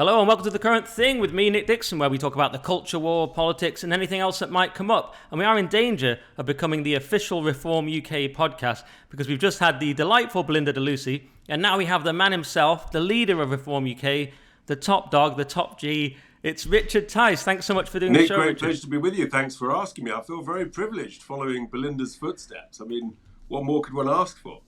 Hello and welcome to The Current Thing with me, Nick Dixon, where we talk about the culture war, politics and anything else that might come up. And we are in danger of becoming the official Reform UK podcast because we've just had the delightful Belinda de Lucy, and now we have the man himself, the leader of Reform UK, the top dog, the top G. It's Richard Tice. Thanks so much for doing the show, Nick, great Richard. pleasure to be with you. Thanks for asking me. I feel very privileged following Belinda's footsteps. I mean, what more could one ask for?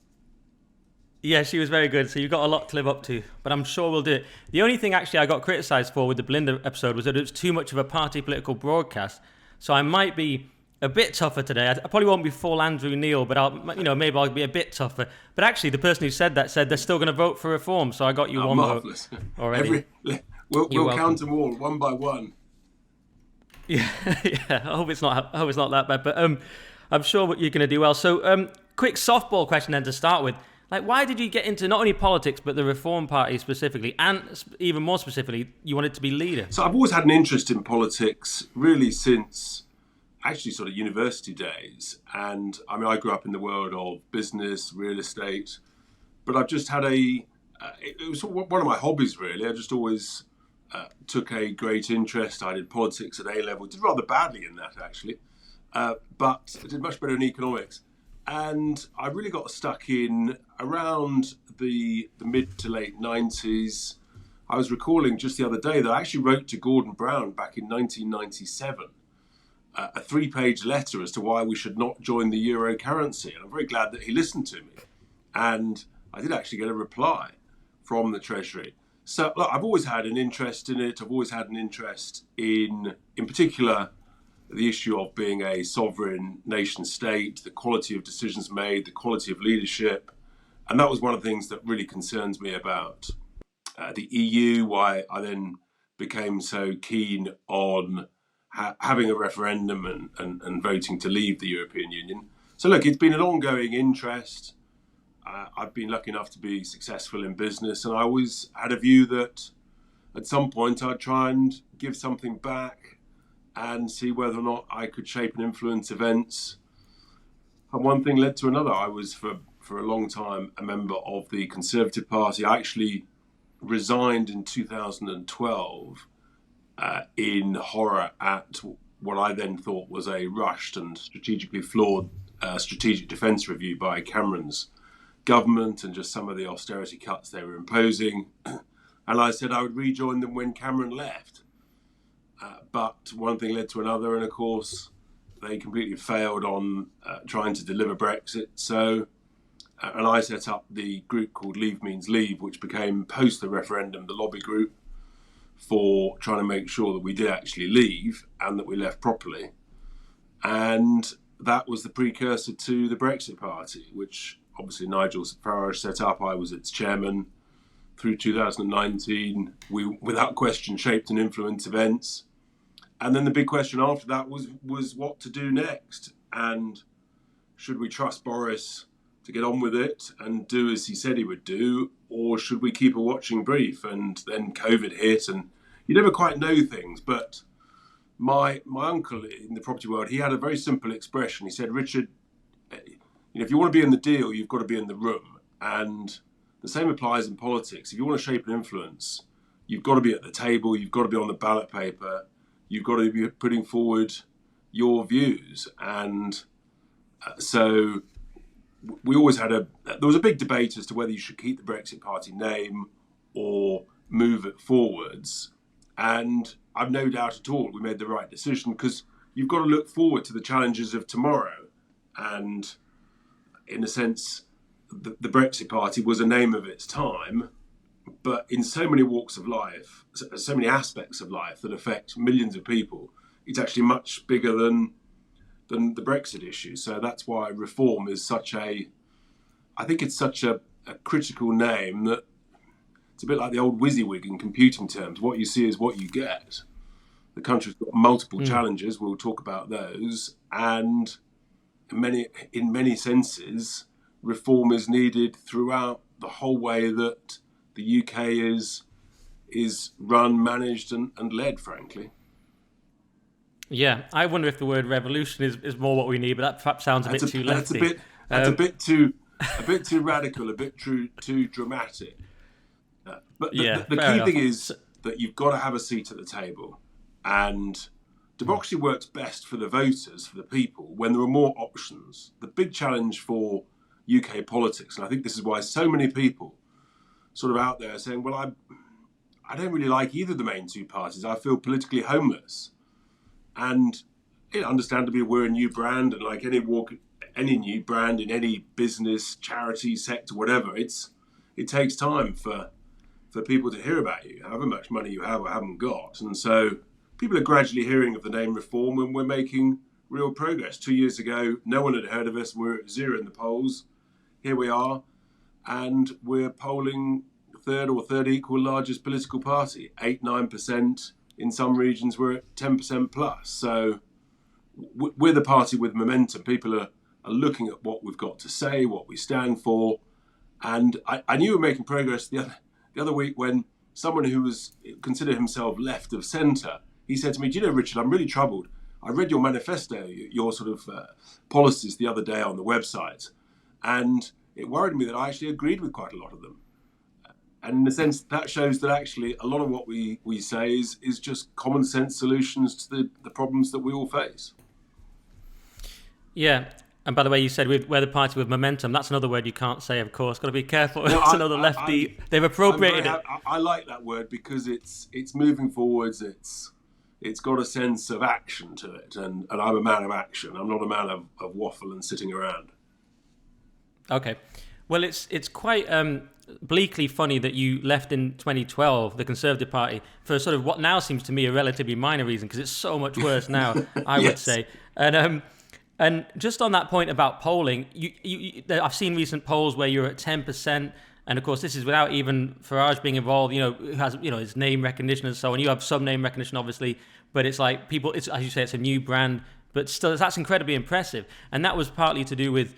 Yeah, she was very good, so you've got a lot to live up to, but I'm sure we'll do it. The only thing actually I got criticised for with the Belinda episode was that it was too much of a party political broadcast, so I might be a bit tougher today. I probably won't be full Andrew Neil, but maybe I'll be a bit tougher. But actually, the person who said that said they're still going to vote for reform, so I got you one marvellous. vote already. We'll count them all, one by one. Yeah, I hope it's not that bad, but I'm sure you're going to do well. So, quick softball question then to start with. Like, why did you get into not only politics, but the Reform Party specifically, and even more specifically, you wanted to be leader? So I've always had an interest in politics, really since actually sort of university days. And I mean, I grew up in the world of business, real estate, but I've just had it was one of my hobbies, really. I just always took a great interest. I did politics at A-level, did rather badly in that, actually, but I did much better in economics. And I really got stuck in around the mid to late 90s. I was recalling just the other day that I actually wrote to Gordon Brown back in 1997 a 3-page letter as to why we should not join the euro currency. And I'm very glad that he listened to me. And I did actually get a reply from the Treasury. So look, I've always had an interest in it. I've always had an interest in particular, the issue of being a sovereign nation state, the quality of decisions made, the quality of leadership. And that was one of the things that really concerns me about the EU, why I then became so keen on having a referendum and voting to leave the European Union. So look, it's been an ongoing interest. I've been lucky enough to be successful in business, and I always had a view that at some point I'd try and give something back and see whether or not I could shape and influence events. And one thing led to another. I was for a long time a member of the Conservative Party. I actually resigned in 2012 in horror at what I then thought was a rushed and strategically flawed strategic defence review by Cameron's government and just some of the austerity cuts they were imposing. And I said I would rejoin them when Cameron left. But one thing led to another, and of course, they completely failed on trying to deliver Brexit. So, and I set up the group called Leave Means Leave, which became, post the referendum, the lobby group for trying to make sure that we did actually leave and that we left properly. And that was the precursor to the Brexit Party, which obviously Nigel Farage set up. I was its chairman. Through 2019, we, without question, shaped and influenced events. And then the big question after that was what to do next. And should we trust Boris to get on with it and do as he said he would do, or should we keep a watching brief? And then COVID hit, and you never quite know things. But my uncle in the property world, he had a very simple expression. He said, Richard, if you want to be in the deal, you've got to be in the room. And the same applies in politics. If you want to shape and influence, you've got to be at the table, you've got to be on the ballot paper, you've got to be putting forward your views. And so we always had there was a big debate as to whether you should keep the Brexit Party name or move it forwards. And I've no doubt at all we made the right decision, because you've got to look forward to the challenges of tomorrow. And in a sense, the Brexit Party was a name of its time, but in so many walks of life, so many aspects of life that affect millions of people, it's actually much bigger than the Brexit issue. So that's why reform is I think it's such a critical name that it's a bit like the old WYSIWYG in computing terms. What you see is what you get. The country's got multiple challenges. We'll talk about those. And in many senses, reform is needed throughout the whole way that the UK is run, managed and led, frankly. Yeah, I wonder if the word revolution is more what we need, but that perhaps sounds a bit too lefty. That's a bit too radical, a bit too dramatic. But the key thing is, that you've got to have a seat at the table. And democracy works best for the voters, for the people, when there are more options. The big challenge for UK politics, and I think this is why so many people sort of out there saying, well, I don't really like either of the main two parties. I feel politically homeless. And understandably, we're a new brand, and like any new brand in any business, charity sector, whatever, it takes time for people to hear about you, however much money you have or haven't got. And so people are gradually hearing of the name reform, and we're making real progress. 2 years ago, no one had heard of us. We're at 0 in the polls. Here we are, and we're polling third equal largest political party, 8-9%. In some regions, we're at 10% plus. So we're the party with momentum. People are looking at what we've got to say, what we stand for. And I knew we were making progress the other week when someone who was considered himself left of centre, he said to me, do you know, Richard, I'm really troubled. I read your manifesto, your sort of policies the other day on the website, and it worried me that I actually agreed with quite a lot of them. And in a sense, that shows that actually a lot of what we say is just common sense solutions to the problems that we all face. Yeah. And by the way, you said we're the party with momentum. That's another word you can't say, of course. Got to be careful. No, it's another lefty. They've appropriated it. I like that word because it's moving forwards. It's got a sense of action to it. And I'm a man of action. I'm not a man of waffle and sitting around. Okay. Well, it's quite bleakly funny that you left in 2012, the Conservative Party, for sort of what now seems to me a relatively minor reason, because it's so much worse now, I would say. And just on that point about polling, I've seen recent polls where you're at 10%, and of course this is without even Farage being involved. Who has his name recognition and so on. You have some name recognition, obviously, but it's like people. It's, as you say, it's a new brand, but still, that's incredibly impressive. And that was partly to do with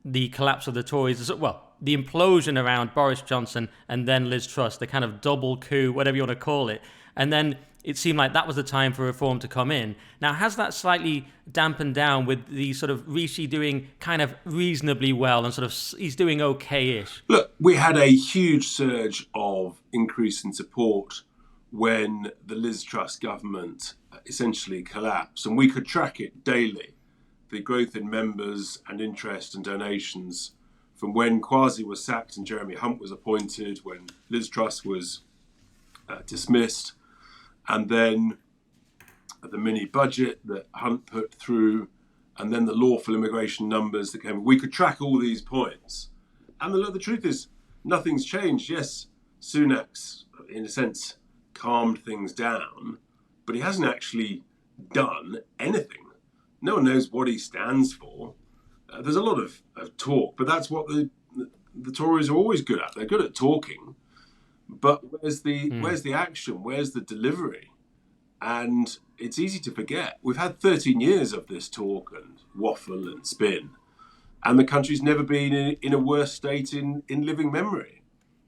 the collapse of the Tories. Well, the implosion around Boris Johnson and then Liz Truss, the kind of double coup, whatever you want to call it, and then it seemed like that was the time for reform to come in. Now, has that slightly dampened down with the sort of Rishi doing kind of reasonably well and sort of he's doing okay-ish? Look, we had a huge surge of increase in support when the Liz Truss government essentially collapsed, and we could track it daily. The growth in members and interest and donations from when Kwasi was sacked and Jeremy Hunt was appointed, when Liz Truss was dismissed, and then the mini budget that Hunt put through, and then the lawful immigration numbers that came. We could track all these points. And the truth is, nothing's changed. Yes, Sunak's, in a sense, calmed things down, but he hasn't actually done anything. No one knows what he stands for. There's a lot of talk, but that's what the Tories are always good at. They're good at talking. But where's the action? Where's the delivery? And it's easy to forget. We've had 13 years of this talk and waffle and spin, and the country's never been in a worse state in living memory.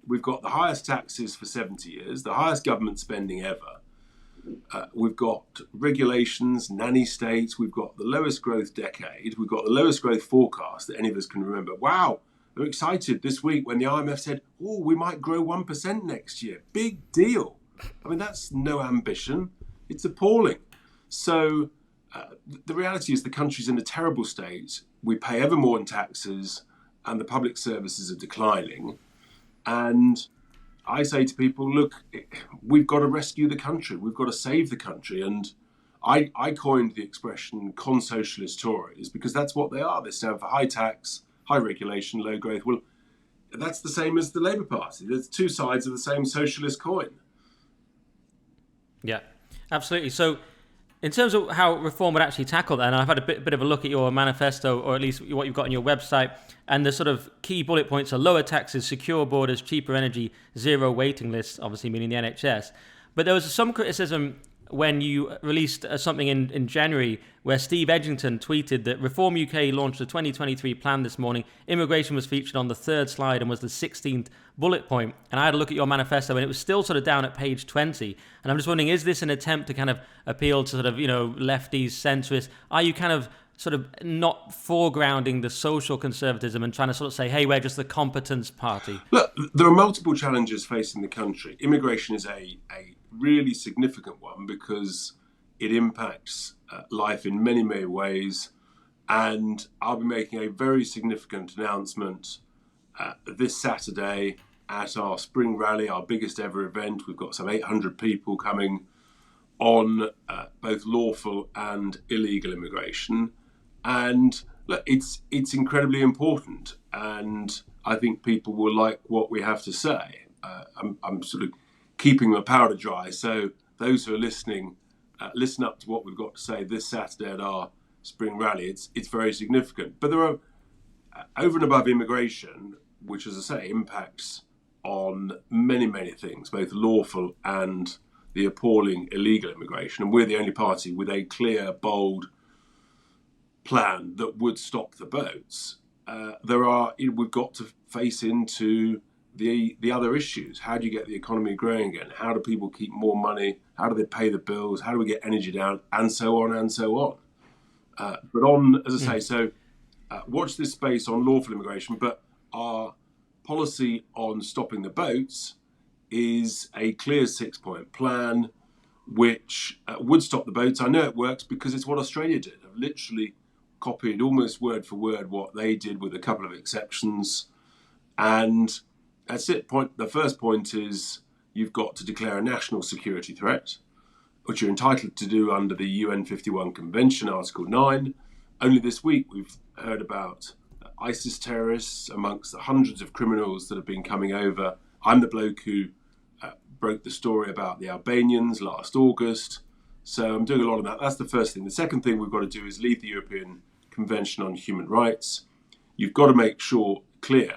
We've got the highest taxes for 70 years, the highest government spending ever. We've got regulations, nanny states. We've got the lowest growth decade. We've got the lowest growth forecast that any of us can remember. Wow. They're excited this week when the IMF said, we might grow 1% next year. Big deal. I mean, that's no ambition. It's appalling. So the reality is the country's in a terrible state. We pay ever more in taxes and the public services are declining. And I say to people, look, we've got to rescue the country. We've got to save the country. And I coined the expression con-socialist Tories because that's what they are. They stand for high tax, high regulation, low growth. Well, that's the same as the Labour Party. There's two sides of the same socialist coin. Yeah, absolutely. So in terms of how reform would actually tackle that, and I've had a bit of a look at your manifesto, or at least what you've got on your website, and the sort of key bullet points are lower taxes, secure borders, cheaper energy, zero waiting lists, obviously meaning the NHS. But there was some criticism when you released something in January where Steve Edgington tweeted that Reform UK launched a 2023 plan this morning. Immigration was featured on the third slide and was the 16th bullet point. And I had a look at your manifesto and it was still sort of down at page 20. And I'm just wondering, is this an attempt to kind of appeal to sort of, lefties, centrists? Are you kind of sort of not foregrounding the social conservatism and trying to sort of say, hey, we're just the competence party? Look, there are multiple challenges facing the country. Immigration is a really significant one because it impacts life in many, many ways. And I'll be making a very significant announcement this Saturday at our spring rally, our biggest ever event. We've got some 800 people coming on both lawful and illegal immigration. And look, it's incredibly important. And I think people will like what we have to say. I'm sort of keeping my powder dry. So those who are listening, listen up to what we've got to say this Saturday at our spring rally. It's very significant. But there are, over and above immigration, which, as I say, impacts on many, many things, both lawful and the appalling illegal immigration. And we're the only party with a clear, bold plan that would stop the boats. We've got to face into the other issues. How do you get the economy growing again? How do people keep more money? How do they pay the bills? How do we get energy down? And so on and so on. But on, as I say, watch this space on lawful immigration. But our policy on stopping the boats is a clear 6-point plan which would stop the boats. I know it works because it's what Australia did. I've literally copied almost word for word what they did with a couple of exceptions. And that's it. The first point is you've got to declare a national security threat, which you're entitled to do under the UN 51 Convention, Article 9. Only this week we've heard about ISIS terrorists amongst the hundreds of criminals that have been coming over. I'm the bloke who broke the story about the Albanians last August. So I'm doing a lot of that. That's the first thing. The second thing we've got to do is leave the European Convention on Human Rights. You've got to make sure clear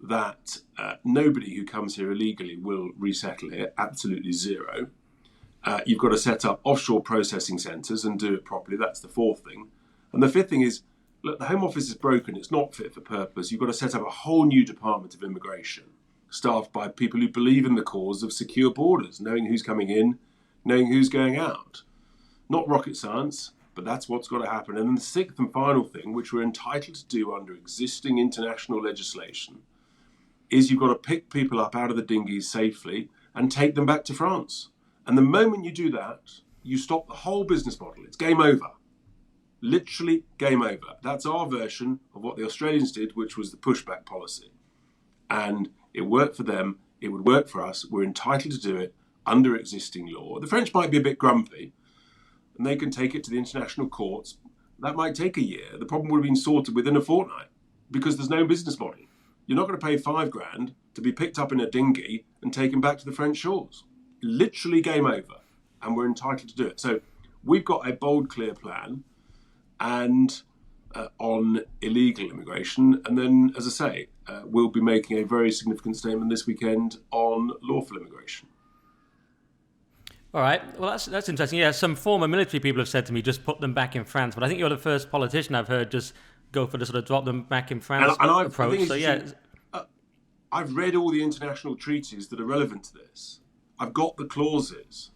that nobody who comes here illegally will resettle here, absolutely zero. You've got to set up offshore processing centres and do it properly. That's the fourth thing. And the fifth thing is, look, the Home Office is broken. It's not fit for purpose. You've got to set up a whole new Department of Immigration, staffed by people who believe in the cause of secure borders, knowing who's coming in, knowing who's going out. Not rocket science, but that's what's got to happen. And then the sixth and final thing, which we're entitled to do under existing international legislation, is you've got to pick people up out of the dinghies safely and take them back to France. And the moment you do that, you stop the whole business model. It's game over. Literally game over. That's our version of what the Australians did, which was the pushback policy. And it worked for them. It would work for us. We're entitled to do it under existing law. The French might be a bit grumpy, and they can take it to the international courts. That might take a year. The problem would have been sorted within a fortnight because there's no business model. You're not going to pay $5,000 to be picked up in a dinghy and taken back to the French shores. Literally game over, and we're entitled to do it. So we've got a bold, clear plan, and on illegal immigration, and then, as I say, we'll be making a very significant statement this weekend on lawful immigration. All right. Well, that's interesting. Yeah, some former military people have said to me, just put them back in France. But I think you're the first politician I've heard just go for the sort of drop them back in France approach. So yeah, I've read all the international treaties that are relevant to this. I've got the clauses.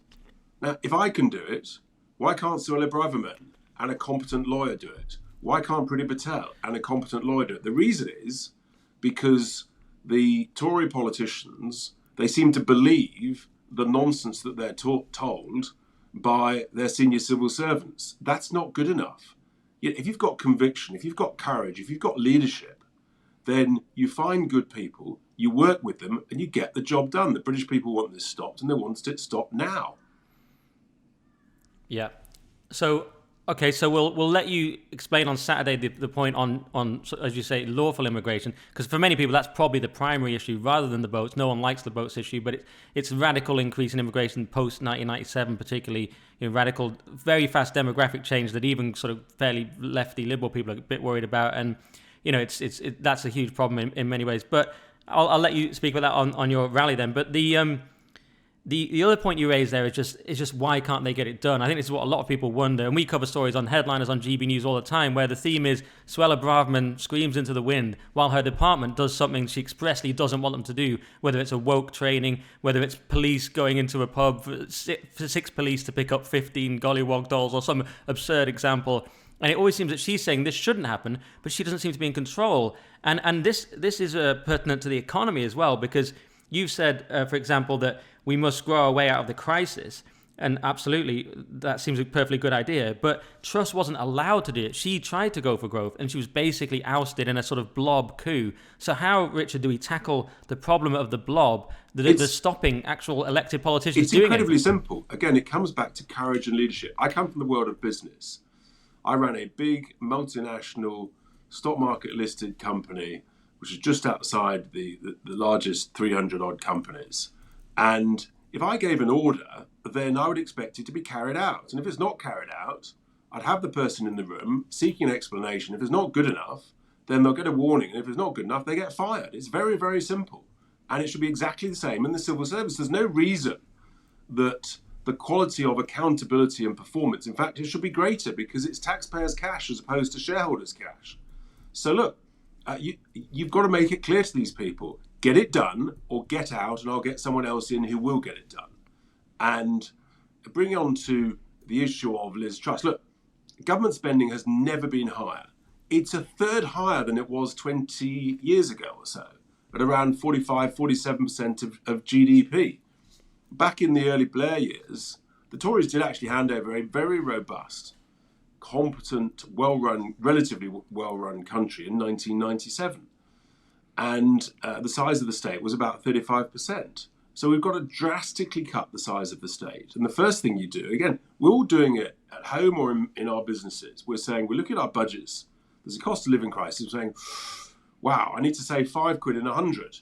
Now, if I can do it, why can't Suella Braverman and a competent lawyer do it? Why can't Priti Patel and a competent lawyer do it? The reason is because the Tory politicians, they seem to believe the nonsense that they're told by their senior civil servants. That's not good enough. If you've got conviction, if you've got courage, if you've got leadership, then you find good people, you work with them, and you get the job done. The British people want this stopped, and they want it stopped now. Yeah. So, okay, so we'll let you explain on Saturday the point on, as you say, lawful immigration, because for many people that's probably the primary issue rather than the boats. No one likes the boats issue, but it's a radical increase in immigration post 1997, particularly radical, very fast demographic change that even sort of fairly lefty liberal people are a bit worried about, and that's a huge problem in many ways. But I'll let you speak about that on your rally then. But the other point you raised there is just why can't they get it done? I think this is what a lot of people wonder, and we cover stories on headliners on GB News all the time where the theme is Suella Braverman screams into the wind while her department does something she expressly doesn't want them to do, whether it's a woke training, whether it's police going into a pub for six police to pick up 15 gollywog dolls or some absurd example. And it always seems that she's saying this shouldn't happen, but she doesn't seem to be in control. And this is pertinent to the economy as well, because You've said, for example, that we must grow our way out of the crisis. And absolutely, that seems a perfectly good idea. But Truss wasn't allowed to do it. She tried to go for growth, and she was basically ousted in a sort of blob coup. So how, Richard, do we tackle the problem of the blob, the stopping actual elected politicians doing it? It's incredibly simple. Again, it comes back to courage and leadership. I come from the world of business. I ran a big multinational stock market listed company, which is just outside the largest 300 odd companies. And if I gave an order, then I would expect it to be carried out. And if it's not carried out, I'd have the person in the room seeking an explanation. If it's not good enough, then they'll get a warning. And if it's not good enough, they get fired. It's very, very simple. And it should be exactly the same in the civil service. There's no reason that the quality of accountability and performance, in fact, it should be greater because it's taxpayers' cash as opposed to shareholders' cash. So look, you've got to make it clear to these people, get it done or get out and I'll get someone else in who will get it done. And bringing on to the issue of Liz Truss, look, government spending has never been higher. It's a third higher than it was 20 years ago or so, at around 45, 47% of GDP. Back in the early Blair years, the Tories did actually hand over a very robust, competent, well-run, relatively well-run country in 1997. And the size of the state was about 35%. So we've got to drastically cut the size of the state. And the first thing you do, again, we're all doing it at home or in our businesses. We're saying, we look at our budgets. There's a cost of living crisis. We're saying, wow, I need to save £5 in 100.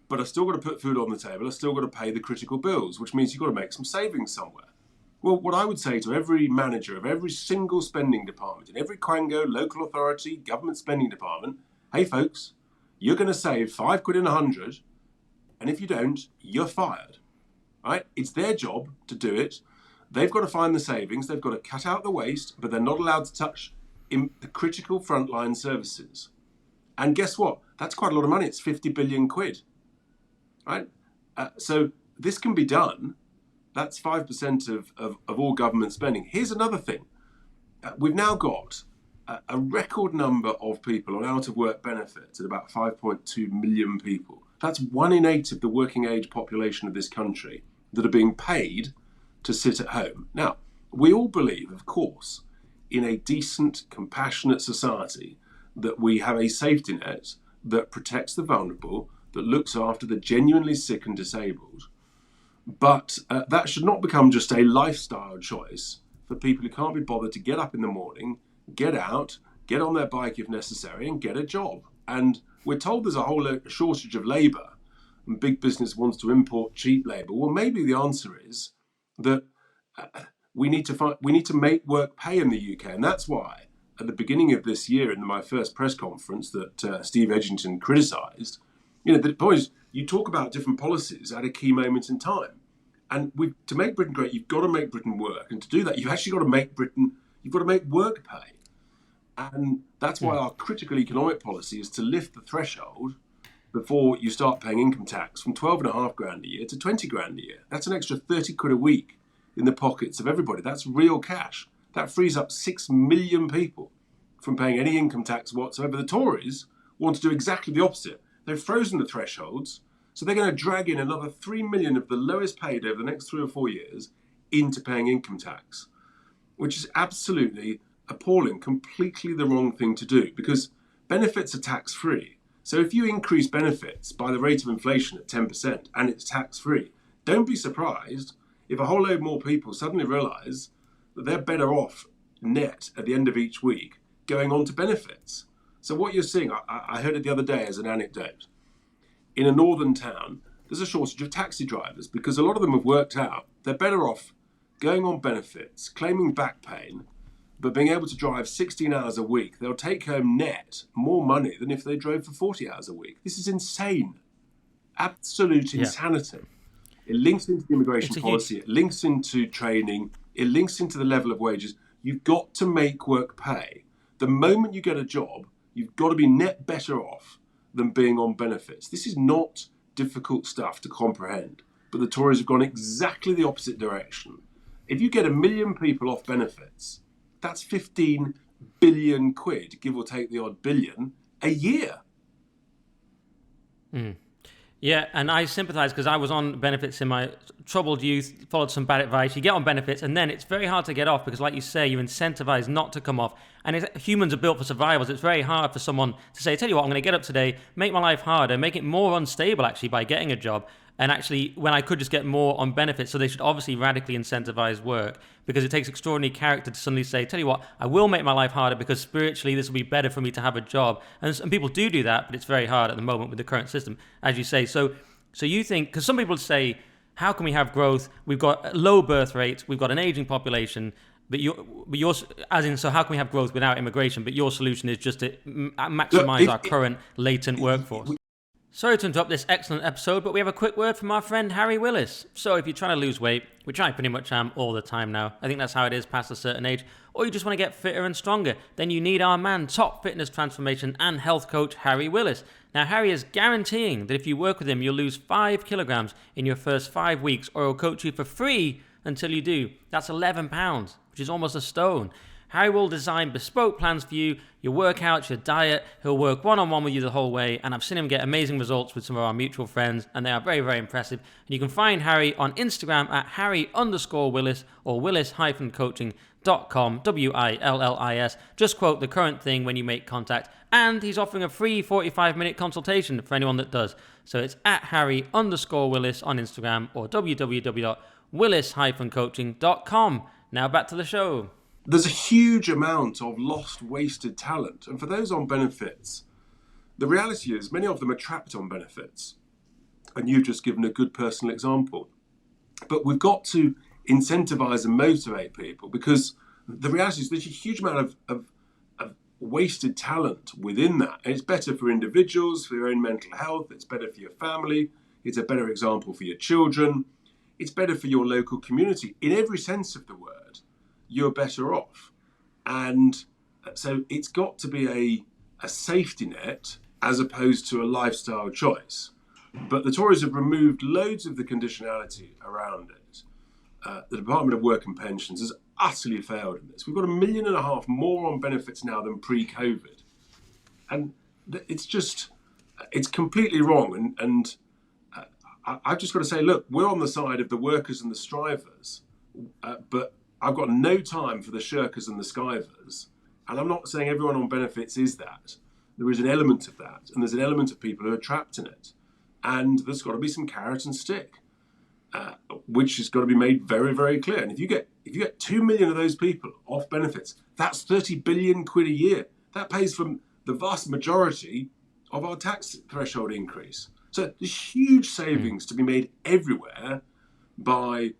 But I've still got to put food on the table. I've still got to pay the critical bills, which means you've got to make some savings somewhere. Well, what I would say to every manager of every single spending department, in every quango, local authority, government spending department, hey folks, you're going to save £5 in 100. And if you don't, you're fired, right? It's their job to do it. They've got to find the savings. They've got to cut out the waste, but they're not allowed to touch in the critical frontline services. And guess what? That's quite a lot of money. It's 50 billion quid, right? So this can be done. That's 5% of all government spending. Here's another thing. We've now got a record number of people on out-of-work benefits at about 5.2 million people. That's 1 in 8 of the working age population of this country that are being paid to sit at home. Now, we all believe, of course, in a decent, compassionate society that we have a safety net that protects the vulnerable, that looks after the genuinely sick and disabled. But that should not become just a lifestyle choice for people who can't be bothered to get up in the morning, get out, get on their bike if necessary, and get a job. And we're told there's a whole shortage of labour and big business wants to import cheap labour. Well, maybe the answer is that we need to make work pay in the UK. And that's why at the beginning of this year in my first press conference that Steve Edgington criticised, the point is you talk about different policies at a key moment in time. And to make Britain great, you've got to make Britain work. And to do that, you've actually got to make work pay. And that's why our critical economic policy is to lift the threshold before you start paying income tax from 12.5 grand a year to 20 grand a year. That's an extra 30 quid a week in the pockets of everybody. That's real cash. That frees up 6 million people from paying any income tax whatsoever. The Tories want to do exactly the opposite. They've frozen the thresholds, so they're going to drag in another 3 million of the lowest paid over the next 3 or 4 years into paying income tax, which is absolutely appalling, completely the wrong thing to do, because benefits are tax-free. So if you increase benefits by the rate of inflation at 10% and it's tax-free, don't be surprised if a whole load more people suddenly realise that they're better off net at the end of each week going on to benefits. So what you're seeing, I heard it the other day as an anecdote, in a northern town, there's a shortage of taxi drivers because a lot of them have worked out they're better off going on benefits, claiming back pain, but being able to drive 16 hours a week. They'll take home net more money than if they drove for 40 hours a week. This is insane. Absolute insanity. It links into the immigration policy. It links into training. It links into the level of wages. You've got to make work pay. The moment you get a job, you've got to be net better off than being on benefits. This is not difficult stuff to comprehend, but the Tories have gone exactly the opposite direction. If you get 1 million people off benefits, that's 15 billion quid, give or take the odd billion, a year. Yeah, and I sympathise because I was on benefits in my troubled youth, followed some bad advice. You get on benefits, and then it's very hard to get off because, like you say, you're incentivized not to come off. And humans are built for survival. So it's very hard for someone to say, tell you what, I'm going to get up today, make my life harder, make it more unstable, actually, by getting a job. And actually, when I could just get more on benefits, so they should obviously radically incentivize work because it takes extraordinary character to suddenly say, tell you what, I will make my life harder because spiritually this will be better for me to have a job. And people do that, but it's very hard at the moment with the current system, as you say. So you think, because some people say, how can we have growth? We've got low birth rates, we've got an aging population, but yours, as in, so how can we have growth without immigration? But your solution is just to maximize our current latent workforce. Sorry to interrupt this excellent episode, but we have a quick word from our friend Harry Willis. So if you're trying to lose weight, which I pretty much am all the time now, I think that's how it is past a certain age, or you just want to get fitter and stronger, then you need our man, top fitness transformation and health coach Harry Willis. Now Harry is guaranteeing that if you work with him, you'll lose 5 kilograms in your first 5 weeks, or he'll coach you for free until you do. That's £11, which is almost a stone. Harry will design bespoke plans for you, your workouts, your diet. He'll work one-on-one with you the whole way, and I've seen him get amazing results with some of our mutual friends, and they are very, very impressive. And you can find Harry on Instagram at Harry_Willis or Willis-coaching.com, Willis. Just quote the current thing when you make contact, and he's offering a free 45-minute consultation for anyone that does. So it's at Harry_Willis on Instagram or www.willis-coaching.com. Now back to the show. There's a huge amount of lost, wasted talent. And for those on benefits, the reality is many of them are trapped on benefits. And you've just given a good personal example. But we've got to incentivize and motivate people because the reality is there's a huge amount of wasted talent within that. And it's better for individuals, for your own mental health. It's better for your family. It's a better example for your children. It's better for your local community. In every sense of the word, you're better off. And so it's got to be a safety net as opposed to a lifestyle choice. But the Tories have removed loads of the conditionality around it. The Department of Work and Pensions has utterly failed in this. We've got 1.5 million more on benefits now than pre-COVID. And it's completely wrong. And I've just got to say, look, we're on the side of the workers and the strivers, but I've got no time for the shirkers and the skivers. And I'm not saying everyone on benefits is that. There is an element of that. And there's an element of people who are trapped in it. And there's got to be some carrot and stick, which has got to be made very, very clear. And if you get 2 million of those people off benefits, that's 30 billion quid a year. That pays for the vast majority of our tax threshold increase. So there's huge savings to be made everywhere by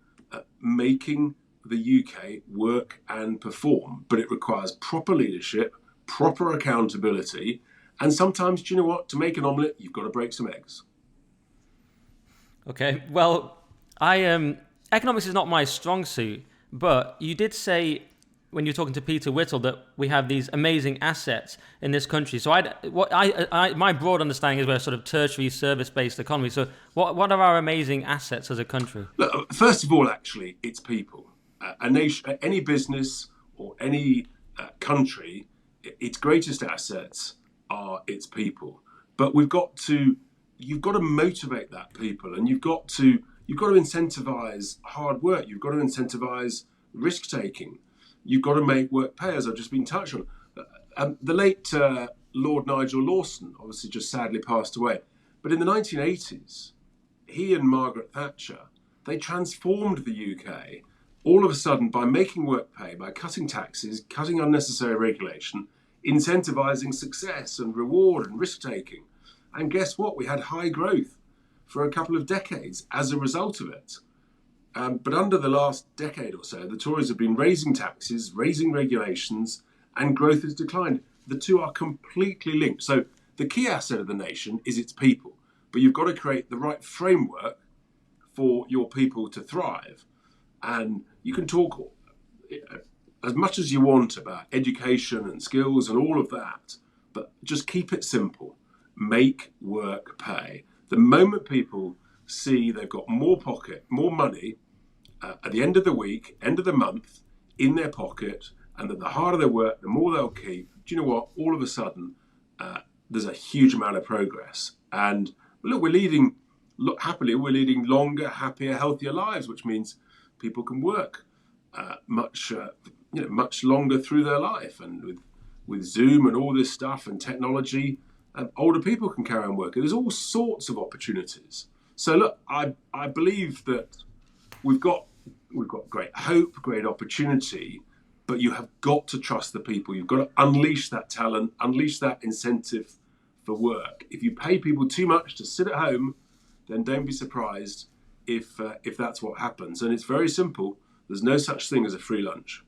making the UK work and perform, but it requires proper leadership, proper accountability, and sometimes, do you know what? To make an omelette, you've got to break some eggs. Okay, well, economics is not my strong suit, but you did say when you're talking to Peter Whittle that we have these amazing assets in this country. So my broad understanding is we're a sort of tertiary service-based economy. So what are our amazing assets as a country? Look, first of all, actually, it's people. A nation, any business or any country, its greatest assets are its people. But you've got to motivate that people, and you've got to incentivize hard work. You've got to incentivize risk taking. You've got to make work pay, as I've just been touched on. The late Lord Nigel Lawson obviously just sadly passed away, but in the 1980s, he and Margaret Thatcher, they transformed the UK. All of a sudden, by making work pay, by cutting taxes, cutting unnecessary regulation, incentivizing success and reward and risk-taking. And guess what? We had high growth for a couple of decades as a result of it. But under the last decade or so, the Tories have been raising taxes, raising regulations, and growth has declined. The two are completely linked. So the key asset of the nation is its people. But you've got to create the right framework for your people to thrive. And you can talk as much as you want about education and skills and all of that, but just keep it simple. Make work pay. The moment people see they've got more money at the end of the week, end of the month, in their pocket, and that the harder they work, the more they'll keep, do you know what? All of a sudden, there's a huge amount of progress. And look, we're leading happily, we're leading longer, happier, healthier lives, which means people can work much longer through their life. And with Zoom and all this stuff and technology, older people can carry on working. There's all sorts of opportunities. So look, I believe that we've got great hope, great opportunity, but you have got to trust the people. You've got to unleash that talent, unleash that incentive for work. If you pay people too much to sit at home, then don't be surprised if that's what happens. And it's very simple. There's no such thing as a free lunch.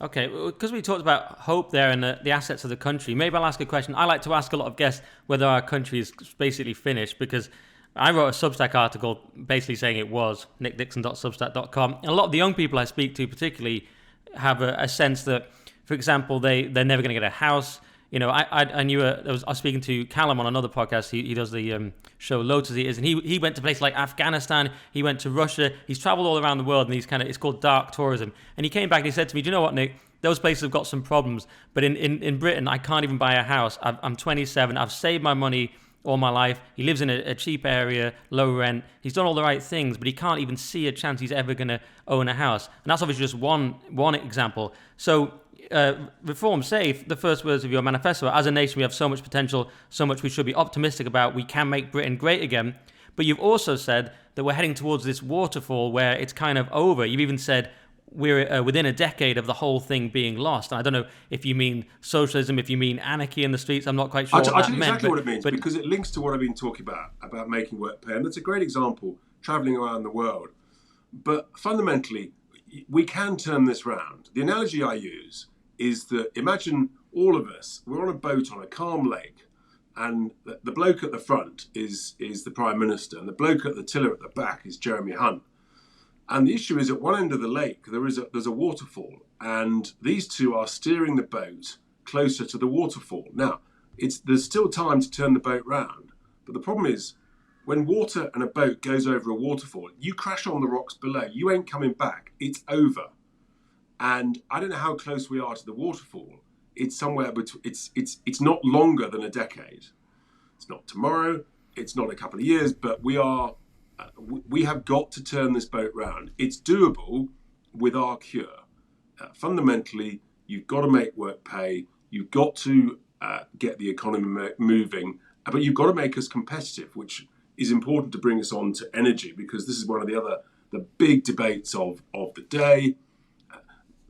Okay, because we talked about hope there and the assets of the country, maybe I'll ask a question. I like to ask a lot of guests whether our country is basically finished, because I wrote a Substack article basically saying it was, nickdixon.substack.com. And a lot of the young people I speak to particularly have a sense that, for example, they're never going to get a house. You know, I was speaking to Callum on another podcast. He does the show Loads as He Is, and he went to places like Afghanistan. He went to Russia. He's traveled all around the world, and it's called dark tourism. And he came back and he said to me, "Do you know what, Nick? Those places have got some problems, but in Britain, I can't even buy a house. I'm 27. I've saved my money all my life. He lives in a cheap area, low rent. He's done all the right things, but he can't even see a chance he's ever going to own a house." And that's obviously just one example. So Reform Safe, the first words of your manifesto, as a nation we have so much potential, so much we should be optimistic about, we can make Britain great again. But you've also said that we're heading towards this waterfall where it's kind of over. You've even said we're within a decade of the whole thing being lost. And I don't know if you mean socialism, if you mean anarchy in the streets. I'm not quite sure I'll tell you meant, exactly what it means, because it links to what I've been talking about making work pay. And that's a great example, traveling around the world. But fundamentally, we can turn this round. The analogy I use is that, imagine all of us, we're on a boat on a calm lake, and the bloke at the front is the Prime Minister, and the bloke at the tiller at the back is Jeremy Hunt. And the issue is, at one end of the lake, there's a waterfall, and these two are steering the boat closer to the waterfall. Now, there's still time to turn the boat round, but the problem is, when water and a boat goes over a waterfall, you crash on the rocks below. You ain't coming back. It's over. And I don't know how close we are to the waterfall. It's somewhere between. It's not longer than a decade. It's not tomorrow. It's not a couple of years. But we have got to turn this boat round. It's doable with our cure. Fundamentally, you've got to make work pay. You've got to get the economy moving. But you've got to make us competitive, which is important to bring us on to energy, because this is one of the big debates of the day.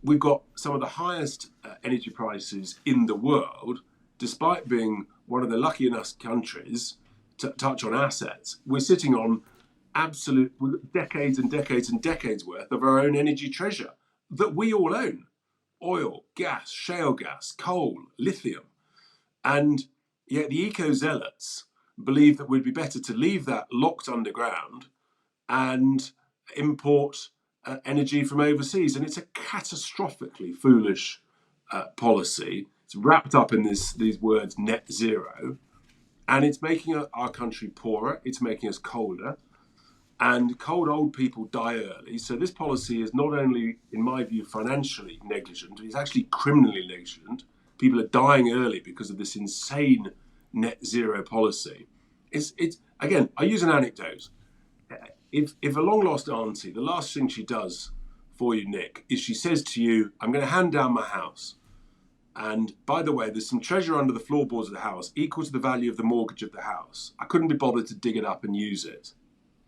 We've got some of the highest energy prices in the world, despite being one of the lucky enough countries to touch on assets. We're sitting on absolute decades and decades and decades worth of our own energy treasure that we all own. Oil, gas, shale gas, coal, lithium. And yet the eco-zealots believe that it would be better to leave that locked underground and import energy from overseas. And it's a catastrophically foolish policy. It's wrapped up in these words, net zero. And it's making our country poorer. It's making us colder. And cold old people die early. So this policy is not only, in my view, financially negligent, it's actually criminally negligent. People are dying early because of this insane net zero policy. It's again, I use an anecdote. If a long lost auntie, the last thing she does for you, Nick, is she says to you, "I'm going to hand down my house. And by the way, there's some treasure under the floorboards of the house equal to the value of the mortgage of the house. I couldn't be bothered to dig it up and use it."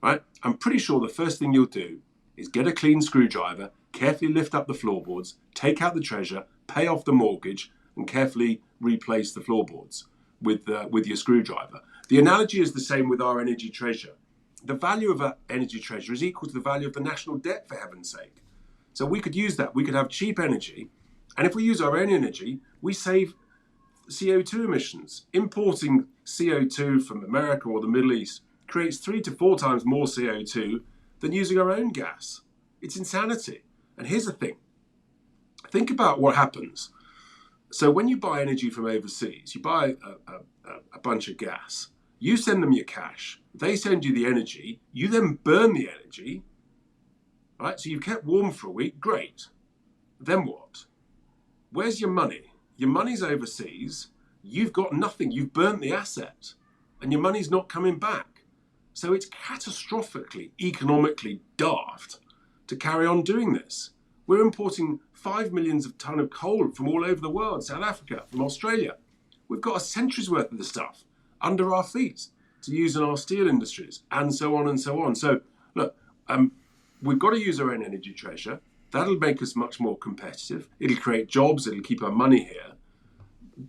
Right? I'm pretty sure the first thing you'll do is get a clean screwdriver, carefully lift up the floorboards, take out the treasure, pay off the mortgage, and carefully replace the floorboards with your screwdriver. The analogy is the same with our energy treasure. The value of our energy treasure is equal to the value of the national debt, for heaven's sake. So we could use that. We could have cheap energy. And if we use our own energy, we save CO2 emissions. Importing CO2 from America or the Middle East creates 3 to 4 times more CO2 than using our own gas. It's insanity. And here's the thing. Think about what happens. So when you buy energy from overseas, you buy a bunch of gas, you send them your cash, they send you the energy, you then burn the energy, right? So you've kept warm for a week, great. Then what? Where's your money? Your money's overseas, you've got nothing, you've burnt the asset. and your money's not coming back. So it's catastrophically, economically daft to carry on doing this. We're importing 5 million tonnes of coal from all over the world, South Africa, from Australia. We've got a century's worth of the stuff under our feet to use in our steel industries, and so on and so on. So, look, we've got to use our own energy treasure. That'll make us much more competitive. It'll create jobs. It'll keep our money here.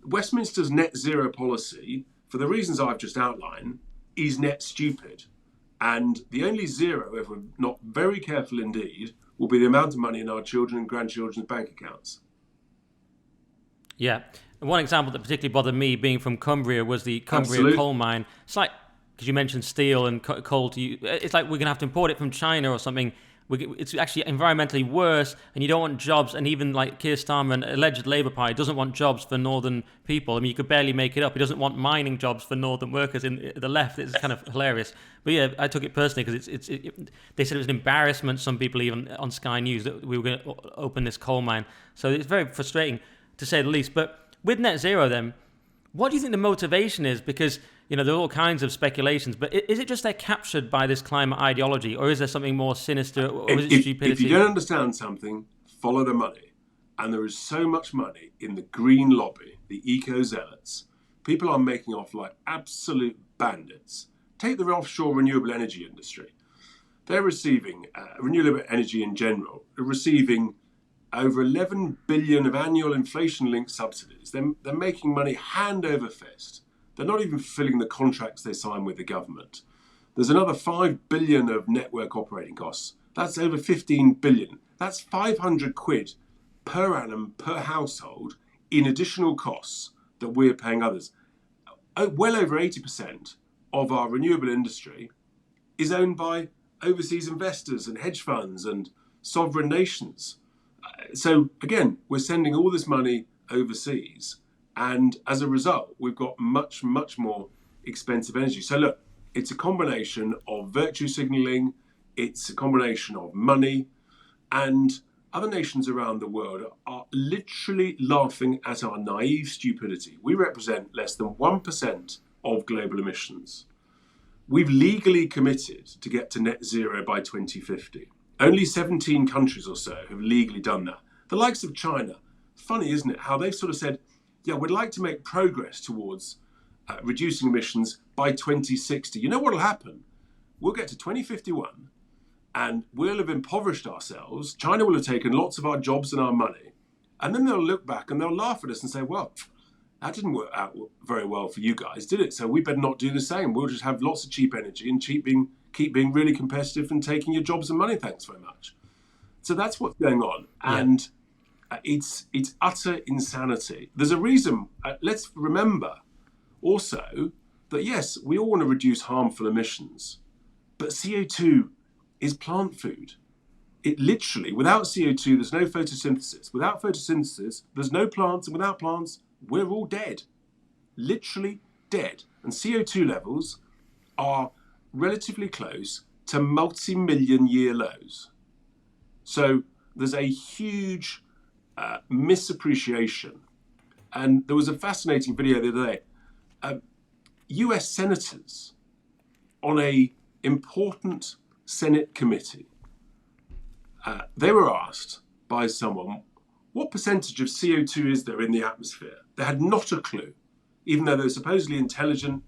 Westminster's net zero policy, for the reasons I've just outlined, is net stupid. And the only zero, if we're not very careful indeed, will be the amount of money in our children and grandchildren's bank accounts. Yeah. And one example that particularly bothered me, being from Cumbria, was the Cumbria Absolutely. coal mine. It's like, because you mentioned steel and coal to you, it's like we're going to have to import it from China or something. It's actually environmentally worse, and you don't want jobs. And even like Keir Starmer, an alleged Labour Party, doesn't want jobs for northern people. I mean, you could barely make it up. He doesn't want mining jobs for northern workers in the left. It's kind of hilarious. But yeah, I took it personally because they said it was an embarrassment, some people even on Sky News, that we were going to open this coal mine. So it's very frustrating, to say the least. But with net zero then, what do you think the motivation is? Because, there are all kinds of speculations, but is it just they're captured by this climate ideology, or is there something more sinister, or is it stupidity? If you don't understand something, follow the money. And there is so much money in the green lobby, the eco-zealots. People are making off like absolute bandits. Take the offshore renewable energy industry. They're receiving, renewable energy in general, are receiving over 11 billion of annual inflation-linked subsidies. They're making money hand over fist. They're not even fulfilling the contracts they sign with the government. There's another 5 billion of network operating costs. That's over 15 billion. That's 500 quid per annum per household in additional costs that we're paying others. Well over 80% of our renewable industry is owned by overseas investors and hedge funds and sovereign nations. So again, we're sending all this money overseas, and as a result, we've got much, much more expensive energy. So look, it's a combination of virtue signalling, it's a combination of money, and other nations around the world are literally laughing at our naive stupidity. We represent less than 1% of global emissions. We've legally committed to get to net zero by 2050. Only 17 countries or so have legally done that. The likes of China, funny, isn't it, how they've sort of said, yeah, we'd like to make progress towards reducing emissions by 2060. You know what will happen? We'll get to 2051 and we'll have impoverished ourselves. China will have taken lots of our jobs and our money. And then they'll look back and they'll laugh at us and say, well, that didn't work out very well for you guys, did it? So we better not do the same. We'll just have lots of cheap energy and keep being really competitive and taking your jobs and money. Thanks very much. So that's what's going on. Yeah. And it's utter insanity. There's a reason. Let's remember also that, yes, we all want to reduce harmful emissions, but CO2 is plant food. It literally, without CO2, there's no photosynthesis. Without photosynthesis, there's no plants. And without plants, we're all dead. Literally dead. And CO2 levels are relatively close to multi-million year lows. So there's a huge misappreciation. And there was a fascinating video the other day. US senators on a important Senate committee, they were asked by someone, what percentage of CO2 is there in the atmosphere? They had not a clue, even though they were supposedly intelligent,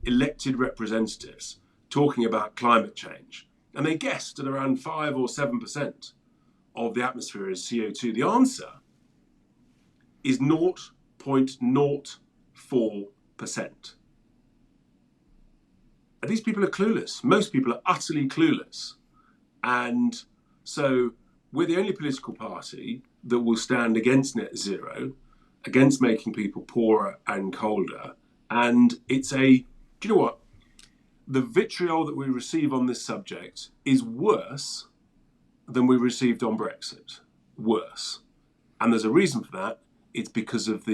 elected representatives talking about climate change. And they guessed at around 5 or 7% of the atmosphere is CO2. The answer is 0.04%. And these people are clueless. Most people are utterly clueless. And so we're the only political party that will stand against net zero, against making people poorer and colder. And it's do you know what? The vitriol that we receive on this subject is worse than we received on Brexit. Worse. And there's a reason for that. It's because of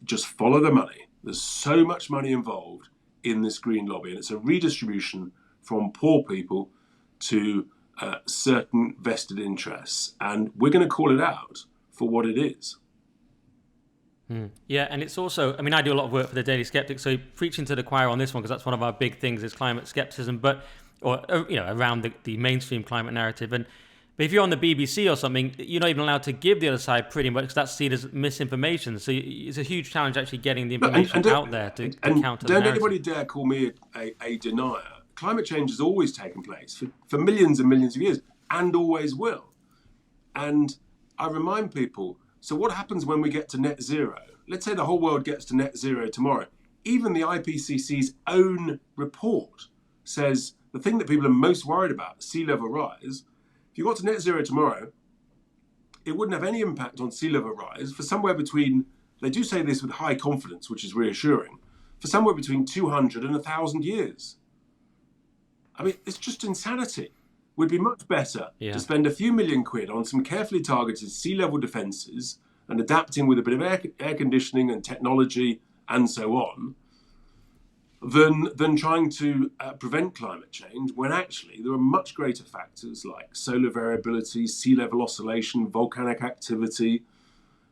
just follow the money. There's so much money involved in this green lobby, and it's a redistribution from poor people to certain vested interests. And we're going to call it out for what it is. Yeah, and it's also, I mean, I do a lot of work for the Daily Skeptic, so preaching to the choir on this one, because that's one of our big things is climate skepticism, around the mainstream climate narrative. But if you're on the BBC or something, you're not even allowed to give the other side pretty much, because that's seen as misinformation. So it's a huge challenge actually getting the information out there to counter the narrative. Don't anybody dare call me a denier. Climate change has always taken place for millions and millions of years, and always will. And I remind people, so what happens when we get to net zero? Let's say the whole world gets to net zero tomorrow. Even the IPCC's own report says the thing that people are most worried about, sea level rise, if you got to net zero tomorrow, it wouldn't have any impact on sea level rise for somewhere between, they do say this with high confidence, which is reassuring, for somewhere between 200 and 1,000 years. I mean, it's just insanity. Would be much better to spend a few million quid on some carefully targeted sea level defences and adapting with a bit of air conditioning and technology and so on, than trying to prevent climate change, when actually there are much greater factors like solar variability, sea level oscillation, volcanic activity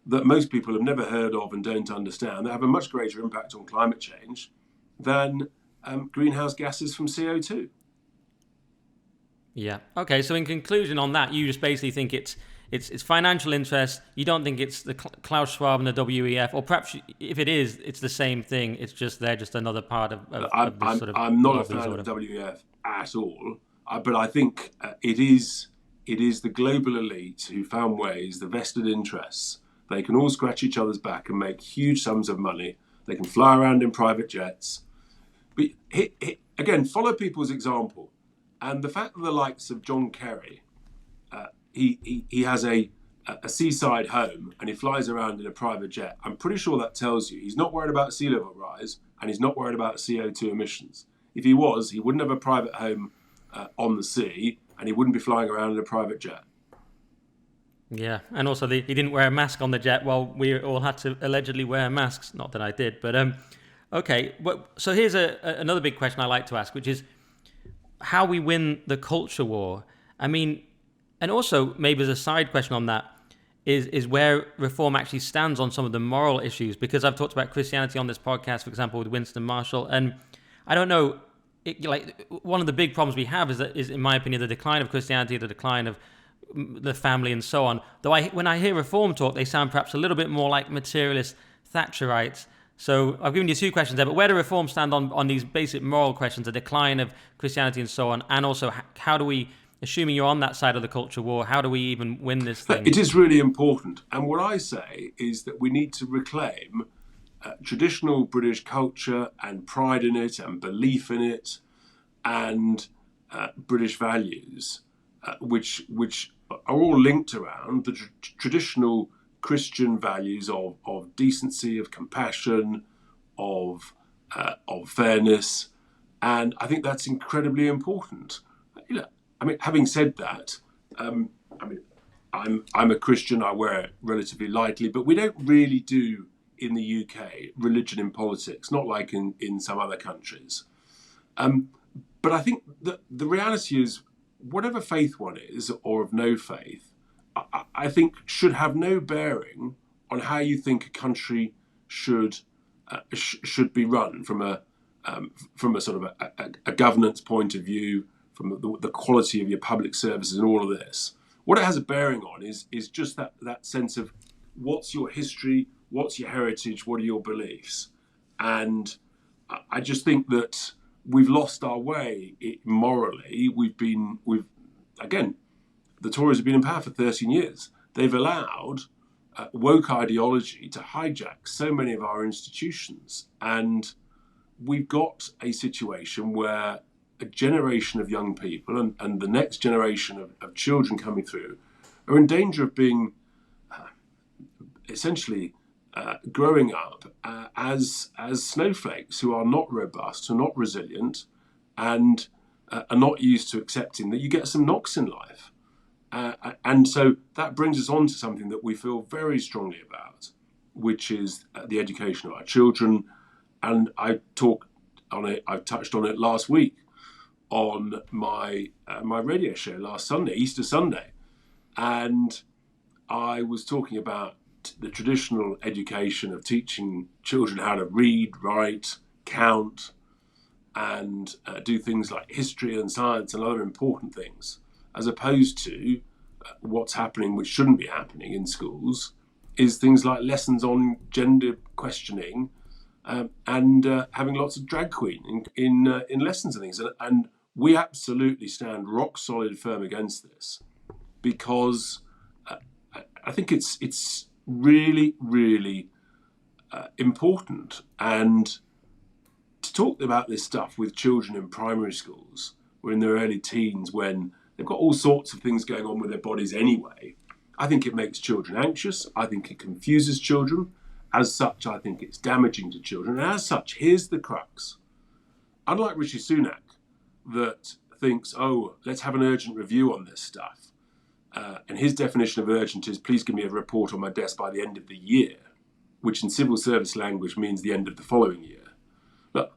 that most people have never heard of and don't understand, that have a much greater impact on climate change than greenhouse gases from CO2. Yeah. Okay. So in conclusion on that, you just basically think it's financial interest. You don't think it's the Klaus Schwab and the WEF, or perhaps if it is, it's the same thing. It's just they're just another part of this sort of. I'm not a fan of WEF at all, but I think it is the global elite who found ways, the vested interests. They can all scratch each other's back and make huge sums of money. They can fly around in private jets. But again, follow people's example. And the fact that the likes of John Kerry, he has a seaside home and he flies around in a private jet, I'm pretty sure that tells you he's not worried about sea level rise and he's not worried about CO2 emissions. If he was, he wouldn't have a private home on the sea and he wouldn't be flying around in a private jet. Yeah, and also he didn't wear a mask on the jet while we all had to allegedly wear masks. Not that I did, but okay. Well, so here's another big question I like to ask, which is how we win the culture war. I mean, and also maybe as a side question on that is where reform actually stands on some of the moral issues, because I've talked about Christianity on this podcast, for example, with Winston Marshall, and I don't know, one of the big problems we have is in my opinion, the decline of Christianity, the decline of the family and so on. Though when I hear reform talk, they sound perhaps a little bit more like materialist Thatcherites. So I've given you two questions there, but where do reforms stand on these basic moral questions, the decline of Christianity and so on, and also how do we, assuming you're on that side of the culture war, how do we even win this thing? It is really important. And what I say is that we need to reclaim traditional British culture and pride in it and belief in it and British values, which are all linked around the traditional Christian values of decency, of compassion, of fairness, and I think that's incredibly important. I mean, having said that, I'm a Christian. I wear it relatively lightly, but we don't really do in the UK religion in politics, not like in some other countries. But I think that the reality is, whatever faith one is or of no faith, I think should have no bearing on how you think a country should be run from a sort of a governance point of view, from the quality of your public services and all of this. What it has a bearing on is just that sense of what's your history, what's your heritage, what are your beliefs, and I just think that we've lost our way morally. Again. The Tories have been in power for 13 years. They've allowed woke ideology to hijack so many of our institutions. And we've got a situation where a generation of young people and the next generation of children coming through are in danger of being essentially growing up as snowflakes who are not robust, who are not resilient, and are not used to accepting that you get some knocks in life. And so that brings us on to something that we feel very strongly about, which is the education of our children. And I touched on it last week on my radio show last Sunday, Easter Sunday. And I was talking about the traditional education of teaching children how to read, write, count, and do things like history and science and other important things, as opposed to what's happening, which shouldn't be happening in schools, is things like lessons on gender questioning and having lots of drag queen in lessons and things. And we absolutely stand rock solid firm against this, because I think it's really, really important. And to talk about this stuff with children in primary schools or in their early teens, when they've got all sorts of things going on with their bodies anyway, I think it makes children anxious. I think it confuses children. As such, I think it's damaging to children. And as such, here's the crux. Unlike Rishi Sunak, that thinks, oh, let's have an urgent review on this stuff. And his definition of urgent is, please give me a report on my desk by the end of the year, which in civil service language means the end of the following year. Look,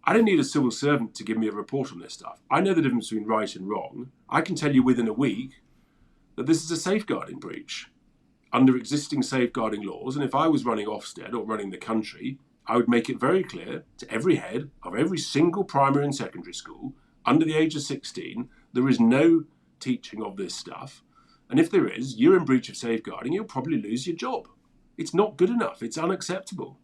I don't need a civil servant to give me a report on this stuff. I know the difference between right and wrong. I can tell you within a week that this is a safeguarding breach under existing safeguarding laws. And if I was running Ofsted or running the country, I would make it very clear to every head of every single primary and secondary school under the age of 16, there is no teaching of this stuff. And if there is, you're in breach of safeguarding, you'll probably lose your job. It's not good enough. It's unacceptable.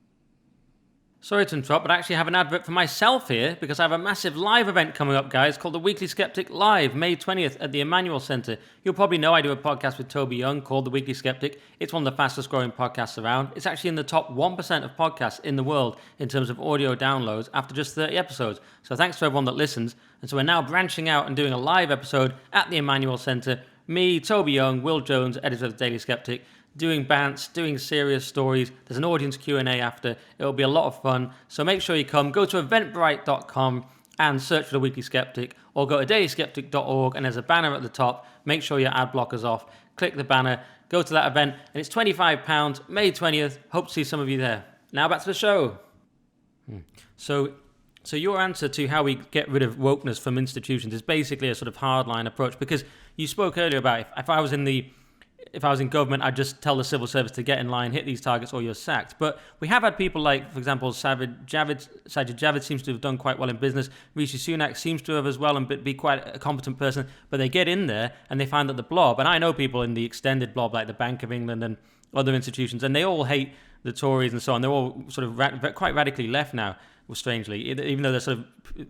Sorry to interrupt, but I actually have an advert for myself here, because I have a massive live event coming up, guys, called the Weekly Skeptic Live, May 20th at the Emmanuel Centre. You'll probably know I do a podcast with Toby Young called The Weekly Skeptic. It's one of the fastest growing podcasts around. It's actually in the top 1% of podcasts in the world in terms of audio downloads after just 30 episodes. So thanks to everyone that listens. And so we're now branching out and doing a live episode at the Emmanuel Centre. Me, Toby Young, Will Jones, editor of the Daily Skeptic, doing bants, doing serious stories. There's an audience Q&A after. It'll be a lot of fun. So make sure you come. Go to eventbrite.com and search for The Weekly Skeptic, or go to dailyskeptic.org, and there's a banner at the top. Make sure your ad blocker's off. Click the banner. Go to that event, and it's £25, May 20th. Hope to see some of you there. Now back to the show. So your answer to how we get rid of wokeness from institutions is basically a sort of hardline approach, because you spoke earlier about if I was in government, I'd just tell the civil service to get in line, hit these targets, or you're sacked. But we have had people like, for example, Sajid Javid seems to have done quite well in business. Rishi Sunak seems to have as well and be quite a competent person. But they get in there and they find that the blob, and I know people in the extended blob like the Bank of England and other institutions, and they all hate the Tories and so on. They're all sort of quite radically left now, strangely, even though they're sort of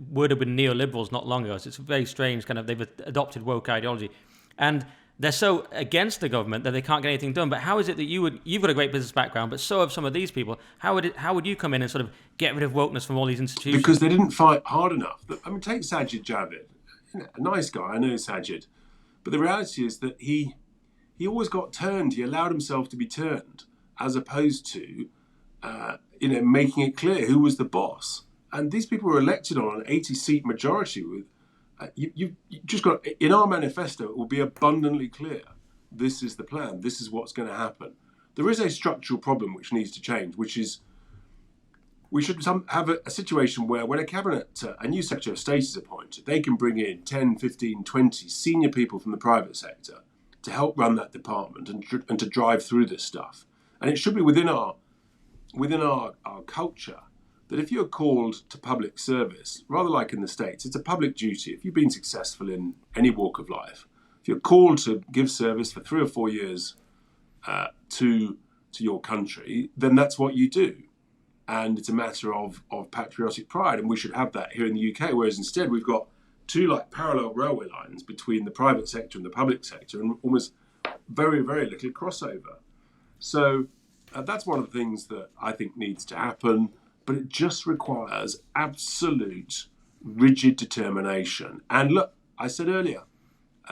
worded with neoliberals not long ago. So it's very strange, kind of, they've adopted woke ideology. And they're so against the government that they can't get anything done. But how is it that you've got a great business background, but so have some of these people? How would you come in and sort of get rid of wokeness from all these institutions? Because they didn't fight hard enough. I mean, take Sajid Javid, a nice guy. I know Sajid, but the reality is that he always got turned. He allowed himself to be turned, as opposed to making it clear who was the boss. And these people were elected on an 80-seat majority with. You just got, in our manifesto, it will be abundantly clear. This is the plan. This is what's going to happen. There is a structural problem which needs to change, which is we should have a situation where when a new Secretary of State is appointed, they can bring in 10, 15, 20 senior people from the private sector to help run that department and to drive through this stuff. And it should be within our culture that if you're called to public service, rather like in the States, it's a public duty. If you've been successful in any walk of life, if you're called to give service for 3 or 4 years to your country, then that's what you do. And it's a matter of patriotic pride, and we should have that here in the UK, whereas instead we've got two like parallel railway lines between the private sector and the public sector, and almost very, very little crossover. So that's one of the things that I think needs to happen. But it just requires absolute rigid determination. And look, I said earlier,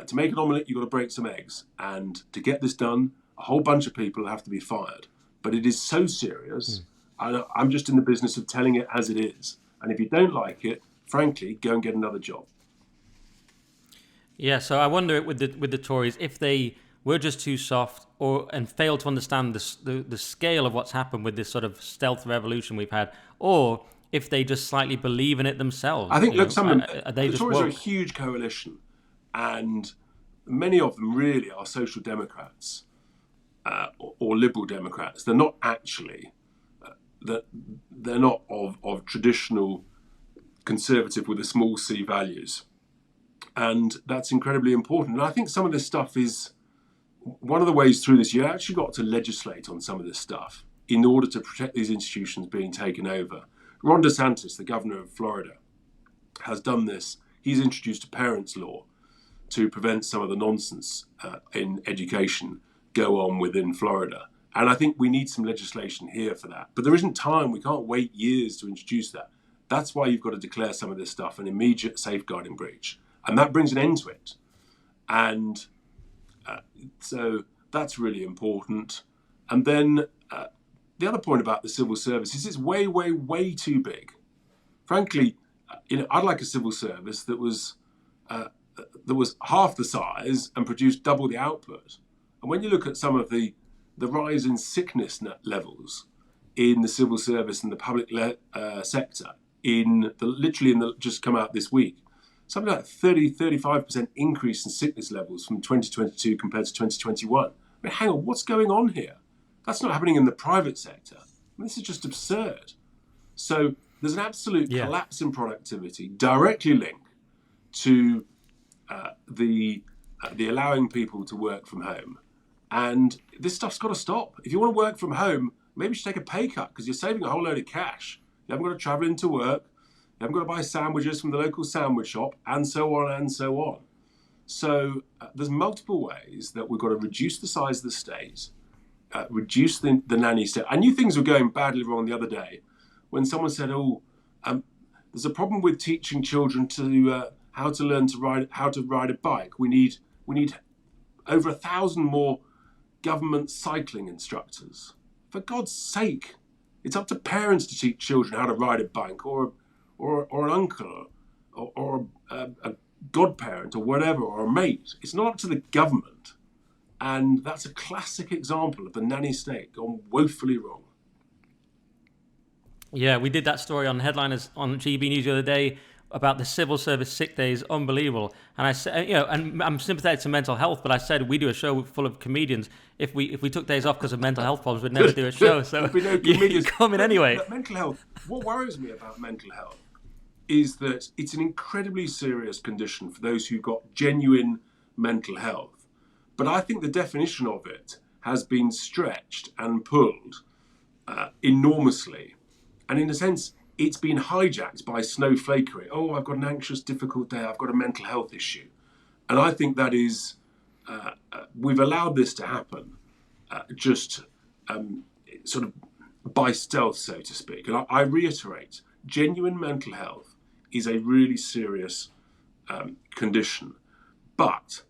to make an omelette, you've got to break some eggs. And to get this done, a whole bunch of people have to be fired. But it is so serious. I'm just in the business of telling it as it is. And if you don't like it, frankly, go and get another job. Yeah, so I wonder with the Tories, if they were just too soft and fail to understand the scale of what's happened with this sort of stealth revolution we've had, or if they just slightly believe in it themselves. I think, look, the Tories are a huge coalition, and many of them really are social democrats. or Liberal Democrats. They're not actually, they're not of traditional conservative with a small c values. And that's incredibly important. And I think some of this stuff is, one of the ways through this, you actually got to legislate on some of this stuff in order to protect these institutions being taken over. Ron DeSantis, the governor of Florida, has done this. He's introduced a parents' law to prevent some of the nonsense in education go on within Florida. And I think we need some legislation here for that. But there isn't time. We can't wait years to introduce that. That's why you've got to declare some of this stuff an immediate safeguarding breach. And that brings an end to it. And so that's really important. And then the other point about the civil service is it's way, way, way too big. Frankly, I'd like a civil service that was half the size and produced double the output. And when you look at some of the rise in sickness levels in the civil service and the public sector, just come out this week, something like 35% increase in sickness levels from 2022 compared to 2021. I mean, hang on, what's going on here? That's not happening in the private sector. I mean, this is just absurd. So there's an absolute collapse in productivity directly linked to the allowing people to work from home. And this stuff's got to stop. If you want to work from home, maybe you should take a pay cut because you're saving a whole load of cash. You haven't got to travel into work. You haven't got to buy sandwiches from the local sandwich shop, and so on and so on. So there's multiple ways that we've got to reduce the size of the state, reduce the nanny state. I knew things were going badly wrong the other day when someone said, there's a problem with teaching children to how to learn to ride a bike. We need over 1,000 more government cycling instructors. For God's sake, it's up to parents to teach children how to ride a bike, or an uncle, or a godparent, or whatever, or a mate. It's not up to the government. And that's a classic example of the nanny state gone woefully wrong. Yeah, we did that story on Headliners on GB News the other day about the civil service sick days, unbelievable. And I said, and I'm sympathetic to mental health, but I said we do a show full of comedians. If we took days off because of mental health problems, we'd never do a show. So you come in anyway. Mental health. What worries me about mental health is that it's an incredibly serious condition for those who've got genuine mental health. But I think the definition of it has been stretched and pulled enormously. And in a sense, it's been hijacked by snowflakery. Oh, I've got an anxious, difficult day. I've got a mental health issue. And I think that is, we've allowed this to happen sort of by stealth, so to speak. And I reiterate, genuine mental health is a really serious condition. But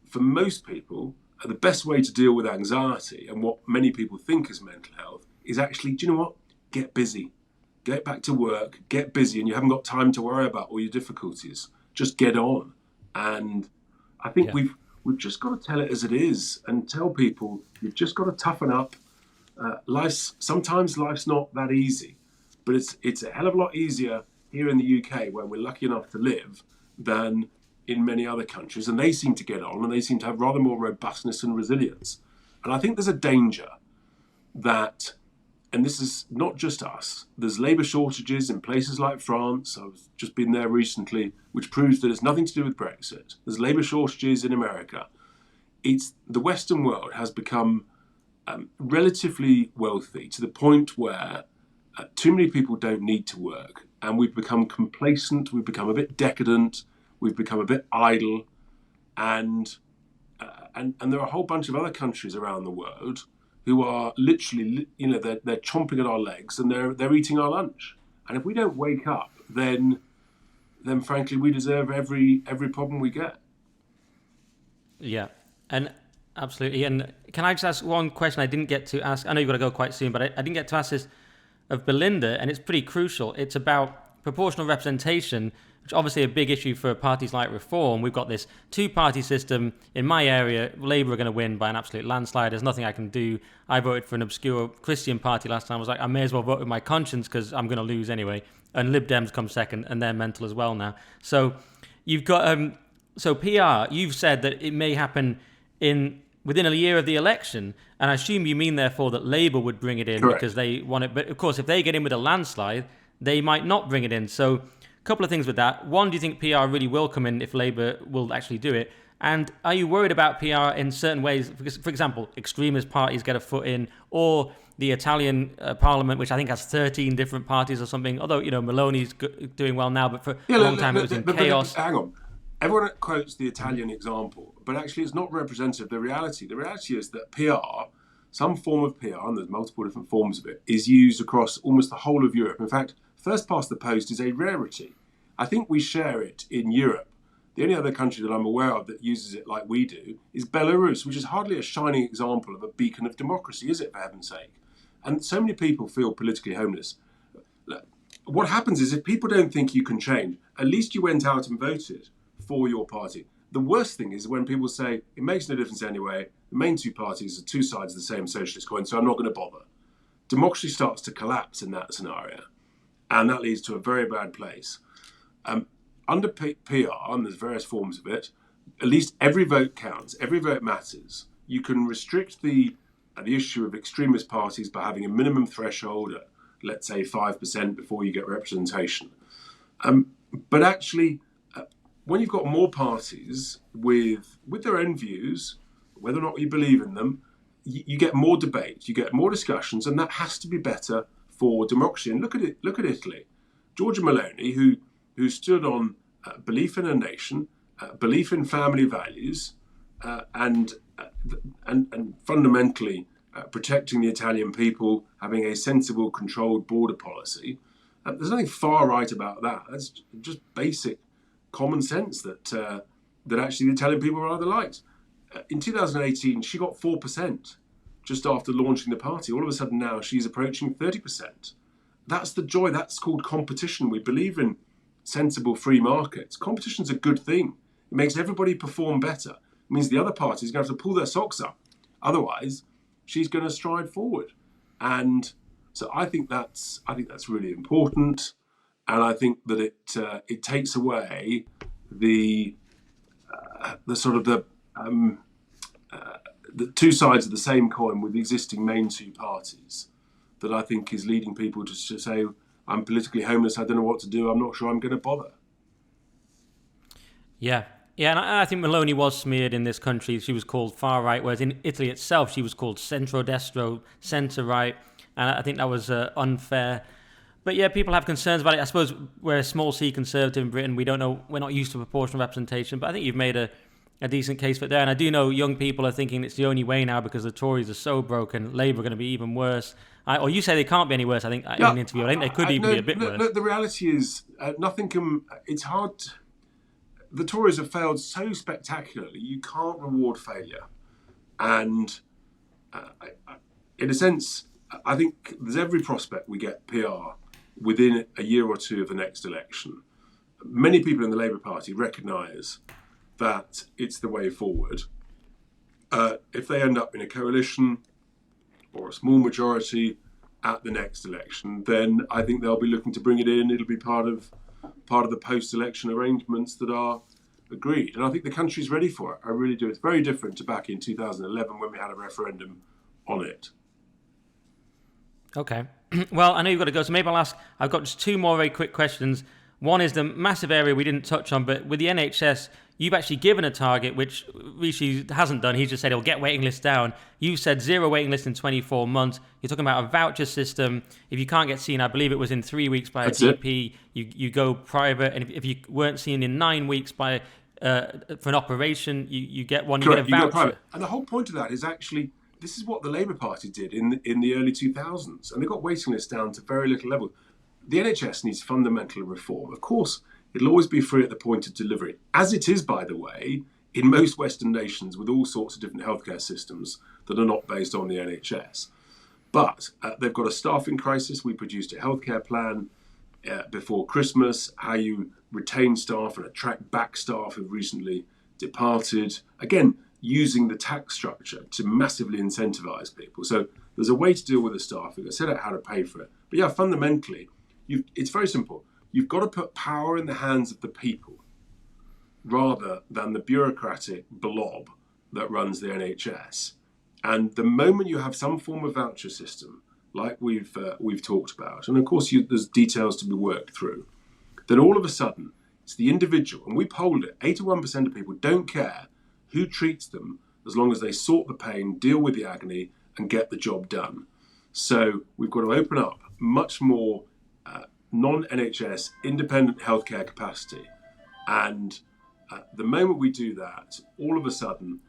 for most people, the best way to deal with anxiety and what many people think is mental health is actually, do you know what? Get busy. Get back to work, get busy, and you haven't got time to worry about all your difficulties. Just get on. And I think we've just got to tell it as it is and tell people you've just got to toughen up. Sometimes life's not that easy, but it's a hell of a lot easier here in the UK where we're lucky enough to live than in many other countries. And they seem to get on and they seem to have rather more robustness and resilience. And I think there's a danger that, and this is not just us, there's labour shortages in places like France. I've just been there recently, which proves that it's nothing to do with Brexit. There's labour shortages in America. The Western world has become relatively wealthy to the point where too many people don't need to work. And we've become complacent, we've become a bit decadent, we've become a bit idle. And there are a whole bunch of other countries around the world who are literally, they're chomping at our legs and they're eating our lunch. And if we don't wake up, then frankly, we deserve every problem we get. Yeah, and absolutely. And can I just ask one question I didn't get to ask? I know you've got to go quite soon, but I didn't get to ask this of Belinda, and it's pretty crucial. It's about proportional representation, which is obviously a big issue for parties like Reform. We've got this two-party system. In my area, Labour are going to win by an absolute landslide. There's nothing I can do. I voted for an obscure Christian party last time. I was like, I may as well vote with my conscience because I'm going to lose anyway. And Lib Dems come second, and they're mental as well now. So you've got... PR, you've said that it may happen in within a year of the election. And I assume you mean, therefore, that Labour would bring it in Correct. because they want it. But, of course, if they get in with a landslide, they might not bring it in. So a couple of things with that. One, do you think PR really will come in if Labour will actually do it? And are you worried about PR in certain ways? Because, for example, extremist parties get a foot in, or the Italian parliament, which I think has 13 different parties or something. Although, Meloni's doing well now, but for a long time it was in chaos. Hang on. Everyone quotes the Italian example, but actually it's not representative of the reality. The reality is that PR, some form of PR, and there's multiple different forms of it, is used across almost the whole of Europe. In fact, first past the post is a rarity. I think we share it in Europe. The only other country that I'm aware of that uses it like we do is Belarus, which is hardly a shining example of a beacon of democracy, is it, for heaven's sake? And so many people feel politically homeless. What happens is if people don't think you can change, at least you went out and voted for your party. The worst thing is when people say, it makes no difference anyway, the main two parties are two sides of the same socialist coin, so I'm not going to bother. Democracy starts to collapse in that scenario, and that leads to a very bad place. Under PR, and there's various forms of it, at least every vote counts, every vote matters. You can restrict the issue of extremist parties by having a minimum threshold at, let's say, 5% before you get representation. But actually, when you've got more parties with their own views, whether or not you believe in them, you get more debate, you get more discussions, and that has to be better for democracy. And look at Italy. Giorgia Meloni, who stood on belief in a nation, belief in family values, and fundamentally protecting the Italian people, having a sensible, controlled border policy. There's nothing far right about that. That's just basic common sense that actually the Italian people rather liked. In 2018, she got 4% just after launching the party. All of a sudden now she's approaching 30%. That's the joy. That's called competition. We believe in sensible free markets. Competition's a good thing. It makes everybody perform better. It means the other parties are going to have to pull their socks up. Otherwise, she's going to stride forward. And so I think that's really important. And I think that it takes away the two sides of the same coin with the existing main two parties that I think is leading people to say, I'm politically homeless, I don't know what to do, I'm not sure I'm going to bother. Yeah, and I think Meloni was smeared in this country. She was called far-right, whereas in Italy itself she was called centro-destro, centre-right, and I think that was unfair. But yeah, people have concerns about it. I suppose we're a small C conservative in Britain. We're not used to proportional representation, but I think you've made a decent case for it there. And I do know young people are thinking it's the only way now because the Tories are so broken. Labour are going to be even worse. Or you say they can't be any worse. I think in an interview, I think they could even be a bit worse. The reality is nothing can. It's hard. The Tories have failed so spectacularly. You can't reward failure, and in a sense, I think there's every prospect we get PR within a year or two of the next election. Many people in the Labour Party recognise that it's the way forward. If they end up in a coalition or a small majority at the next election, then I think they'll be looking to bring it in. It'll be part of the post-election arrangements that are agreed. And I think the country's ready for it. I really do. It's very different to back in 2011 when we had a referendum on it. Okay. Well, I know you've got to go, so maybe I'll ask, I've got just two more very quick questions. One is the massive area we didn't touch on, but with the NHS, you've actually given a target, which Rishi hasn't done. He's just said he'll get waiting lists down. You've said 0 waiting lists in 24 months. You're talking about a voucher system. If you can't get seen, I believe it was in 3 weeks by a GP, you go private. And if you weren't seen in 9 weeks by for an operation, you get one. Correct, you get a voucher. You go private. And the whole point of that is actually, this is what the Labour Party did in the early 2000s. And they got waiting lists down to very little level. The NHS needs fundamental reform. Of course, it'll always be free at the point of delivery, as it is, by the way, in most Western nations with all sorts of different healthcare systems that are not based on the NHS. But they've got a staffing crisis. We produced a healthcare plan before Christmas, how you retain staff and attract back staff who've recently departed. Again, using the tax structure to massively incentivise people. So there's a way to deal with the staffing. I set out how to pay for it. But yeah, fundamentally, it's very simple. You've got to put power in the hands of the people rather than the bureaucratic blob that runs the NHS. And the moment you have some form of voucher system, like we've talked about, and of course there's details to be worked through, then all of a sudden it's the individual, and we polled it, 81% of people don't care who treats them as long as they sort the pain, deal with the agony, and get the job done. So we've got to open up much more non-NHS independent healthcare capacity. And the moment we do that, all of a sudden,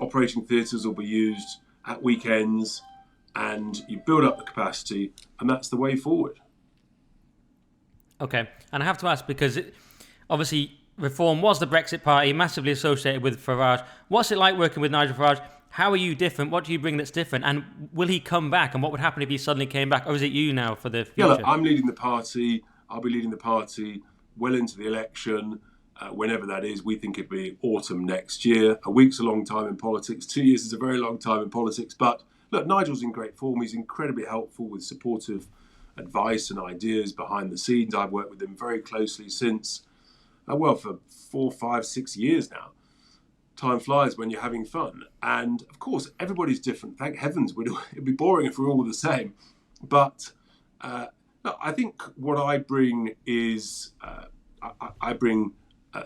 operating theatres will be used at weekends, and you build up the capacity, and that's the way forward. Okay, and I have to ask, because obviously Reform was the Brexit party, massively associated with Farage. What's it like working with Nigel Farage? How are you different? What do you bring that's different? And will he come back? And what would happen if he suddenly came back? Or is it you now for the future? Yeah, look, I'm leading the party. I'll be leading the party well into the election, whenever that is. We think it'd be autumn next year. A week's a long time in politics. 2 years is a very long time in politics. But look, Nigel's in great form. He's incredibly helpful with supportive advice and ideas behind the scenes. I've worked with him very closely since, for 4, 5, 6 years now. Time flies when you're having fun. And of course, everybody's different. Thank heavens, it'd be boring if we're all the same. But I think what I bring is, I bring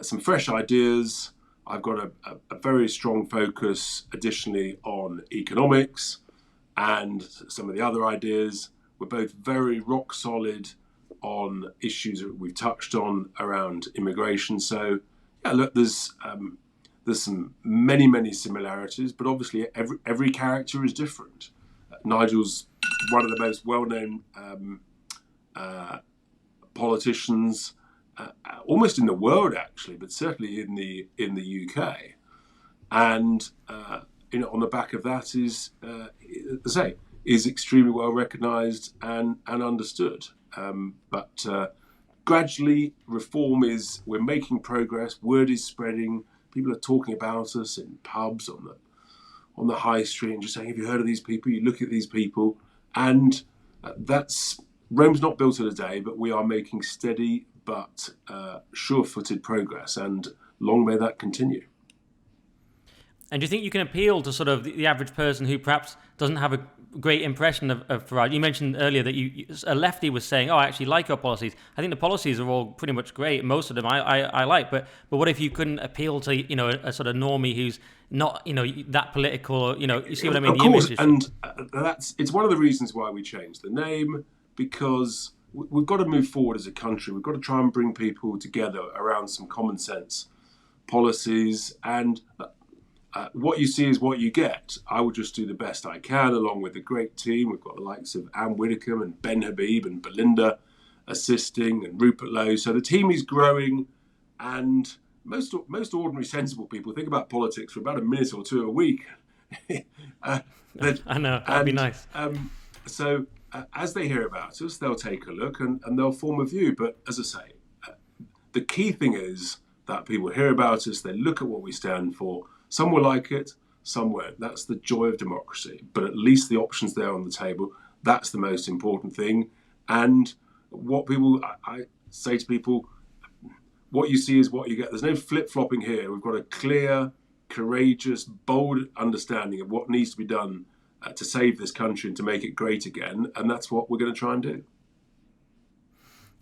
some fresh ideas. I've got a very strong focus additionally on economics and some of the other ideas. We're both very rock solid on issues that we've touched on around immigration. So, yeah, look, there's some many similarities, but obviously every character is different. Nigel's one of the most well-known politicians, almost in the world actually, but certainly in the UK. And on the back of that is, as I say, is extremely well recognised and understood. But gradually, Reform we're making progress. Word is spreading. People are talking about us in pubs, on the high street, and just saying, "Have you heard of these people?" You look at these people, and Rome's not built in a day, but we are making steady but sure-footed progress, and long may that continue. And do you think you can appeal to sort of the average person who perhaps doesn't have a great impression of Farage? You mentioned earlier that a lefty was saying, "Oh, I actually like your policies." I think the policies are all pretty much great. Most of them I like. But what if you couldn't appeal to a sort of normie who's not that political? You see what I mean? Of course, and it's one of the reasons why we changed the name, because we've got to move forward as a country. We've got to try and bring people together around some common sense policies, and what you see is what you get. I will just do the best I can along with a great team. We've got the likes of Anne Widdecombe and Ben Habib and Belinda assisting, and Rupert Lowe. So the team is growing, and most ordinary sensible people think about politics for about a minute or two a week. I know, that'd be nice. So as they hear about us, they'll take a look and they'll form a view. But as I say, the key thing is that people hear about us, they look at what we stand for. Some will like it, some won't. That's the joy of democracy. But at least the option's there on the table. That's the most important thing. And I say to people, what you see is what you get. There's no flip-flopping here. We've got a clear, courageous, bold understanding of what needs to be done to save this country and to make it great again. And that's what we're going to try and do.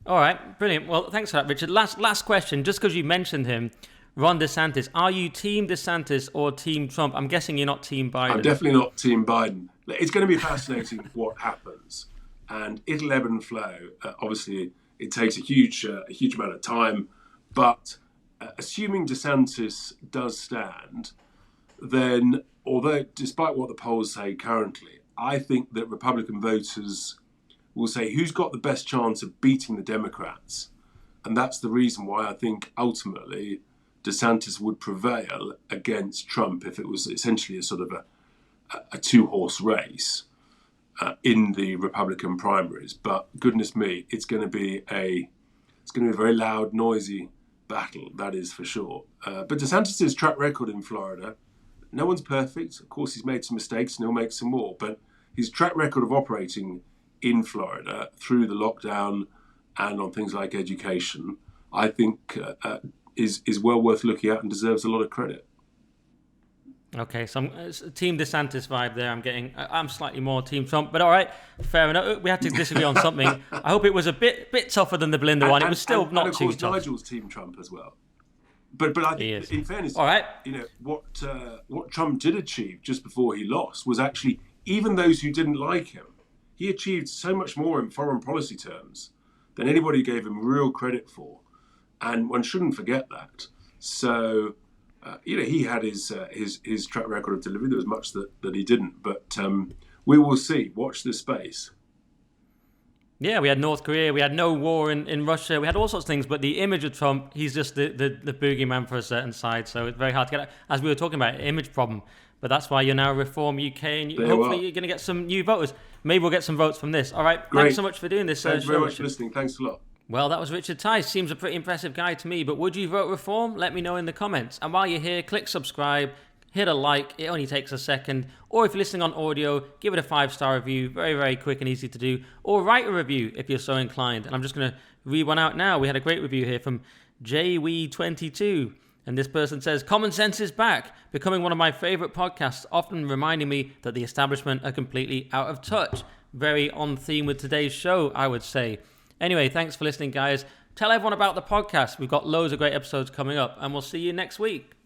All right, brilliant. Well, thanks for that, Richard. Last question, just because you mentioned him, Ron DeSantis. Are you Team DeSantis or Team Trump? I'm guessing you're not Team Biden. I'm definitely not Team Biden. It's going to be fascinating what happens. And it'll ebb and flow. Obviously, it takes a huge amount of time. But assuming DeSantis does stand, then, although despite what the polls say currently, I think that Republican voters will say who's got the best chance of beating the Democrats. And that's the reason why I think ultimately DeSantis would prevail against Trump if it was essentially a sort of a two-horse race in the Republican primaries. But goodness me, it's going to be a very loud, noisy battle, that is for sure. But DeSantis' track record in Florida, no one's perfect. Of course, he's made some mistakes and he'll make some more. But his track record of operating in Florida through the lockdown and on things like education, I think is well worth looking at and deserves a lot of credit. Okay, so it's a Team DeSantis vibe there. I'm slightly more Team Trump, but all right, fair enough. We had to disagree on something. I hope it was a bit tougher than the Belinda one. It was still not too tough. And of course, Nigel's Team Trump as well. But I think, in fairness, all right, what Trump did achieve just before he lost was actually, even those who didn't like him, he achieved so much more in foreign policy terms than anybody gave him real credit for, and one shouldn't forget that. So, he had his track record of delivery. There was much that he didn't, but we will see. Watch this space. Yeah, we had North Korea, we had no war in Russia, we had all sorts of things, but the image of Trump, he's just the boogeyman for a certain side, so it's very hard to get, as we were talking about, image problem. But that's why you're now Reform UK, and hopefully you're going to get some new voters. Maybe we'll get some votes from this. All right, Great. Thanks so much for doing this. Thanks very much for listening. Thanks a lot. Well, that was Richard Tice. Seems a pretty impressive guy to me, but would you vote Reform? Let me know in the comments. And while you're here, click subscribe, hit a like, it only takes a second. Or if you're listening on audio, give it a 5-star review, very, very quick and easy to do. Or write a review if you're so inclined. And I'm just going to read one out now. We had a great review here from JWE22. And this person says, Common Sense is back, becoming one of my favourite podcasts, often reminding me that the establishment are completely out of touch. Very on theme with today's show, I would say. Anyway, thanks for listening, guys. Tell everyone about the podcast. We've got loads of great episodes coming up, and we'll see you next week.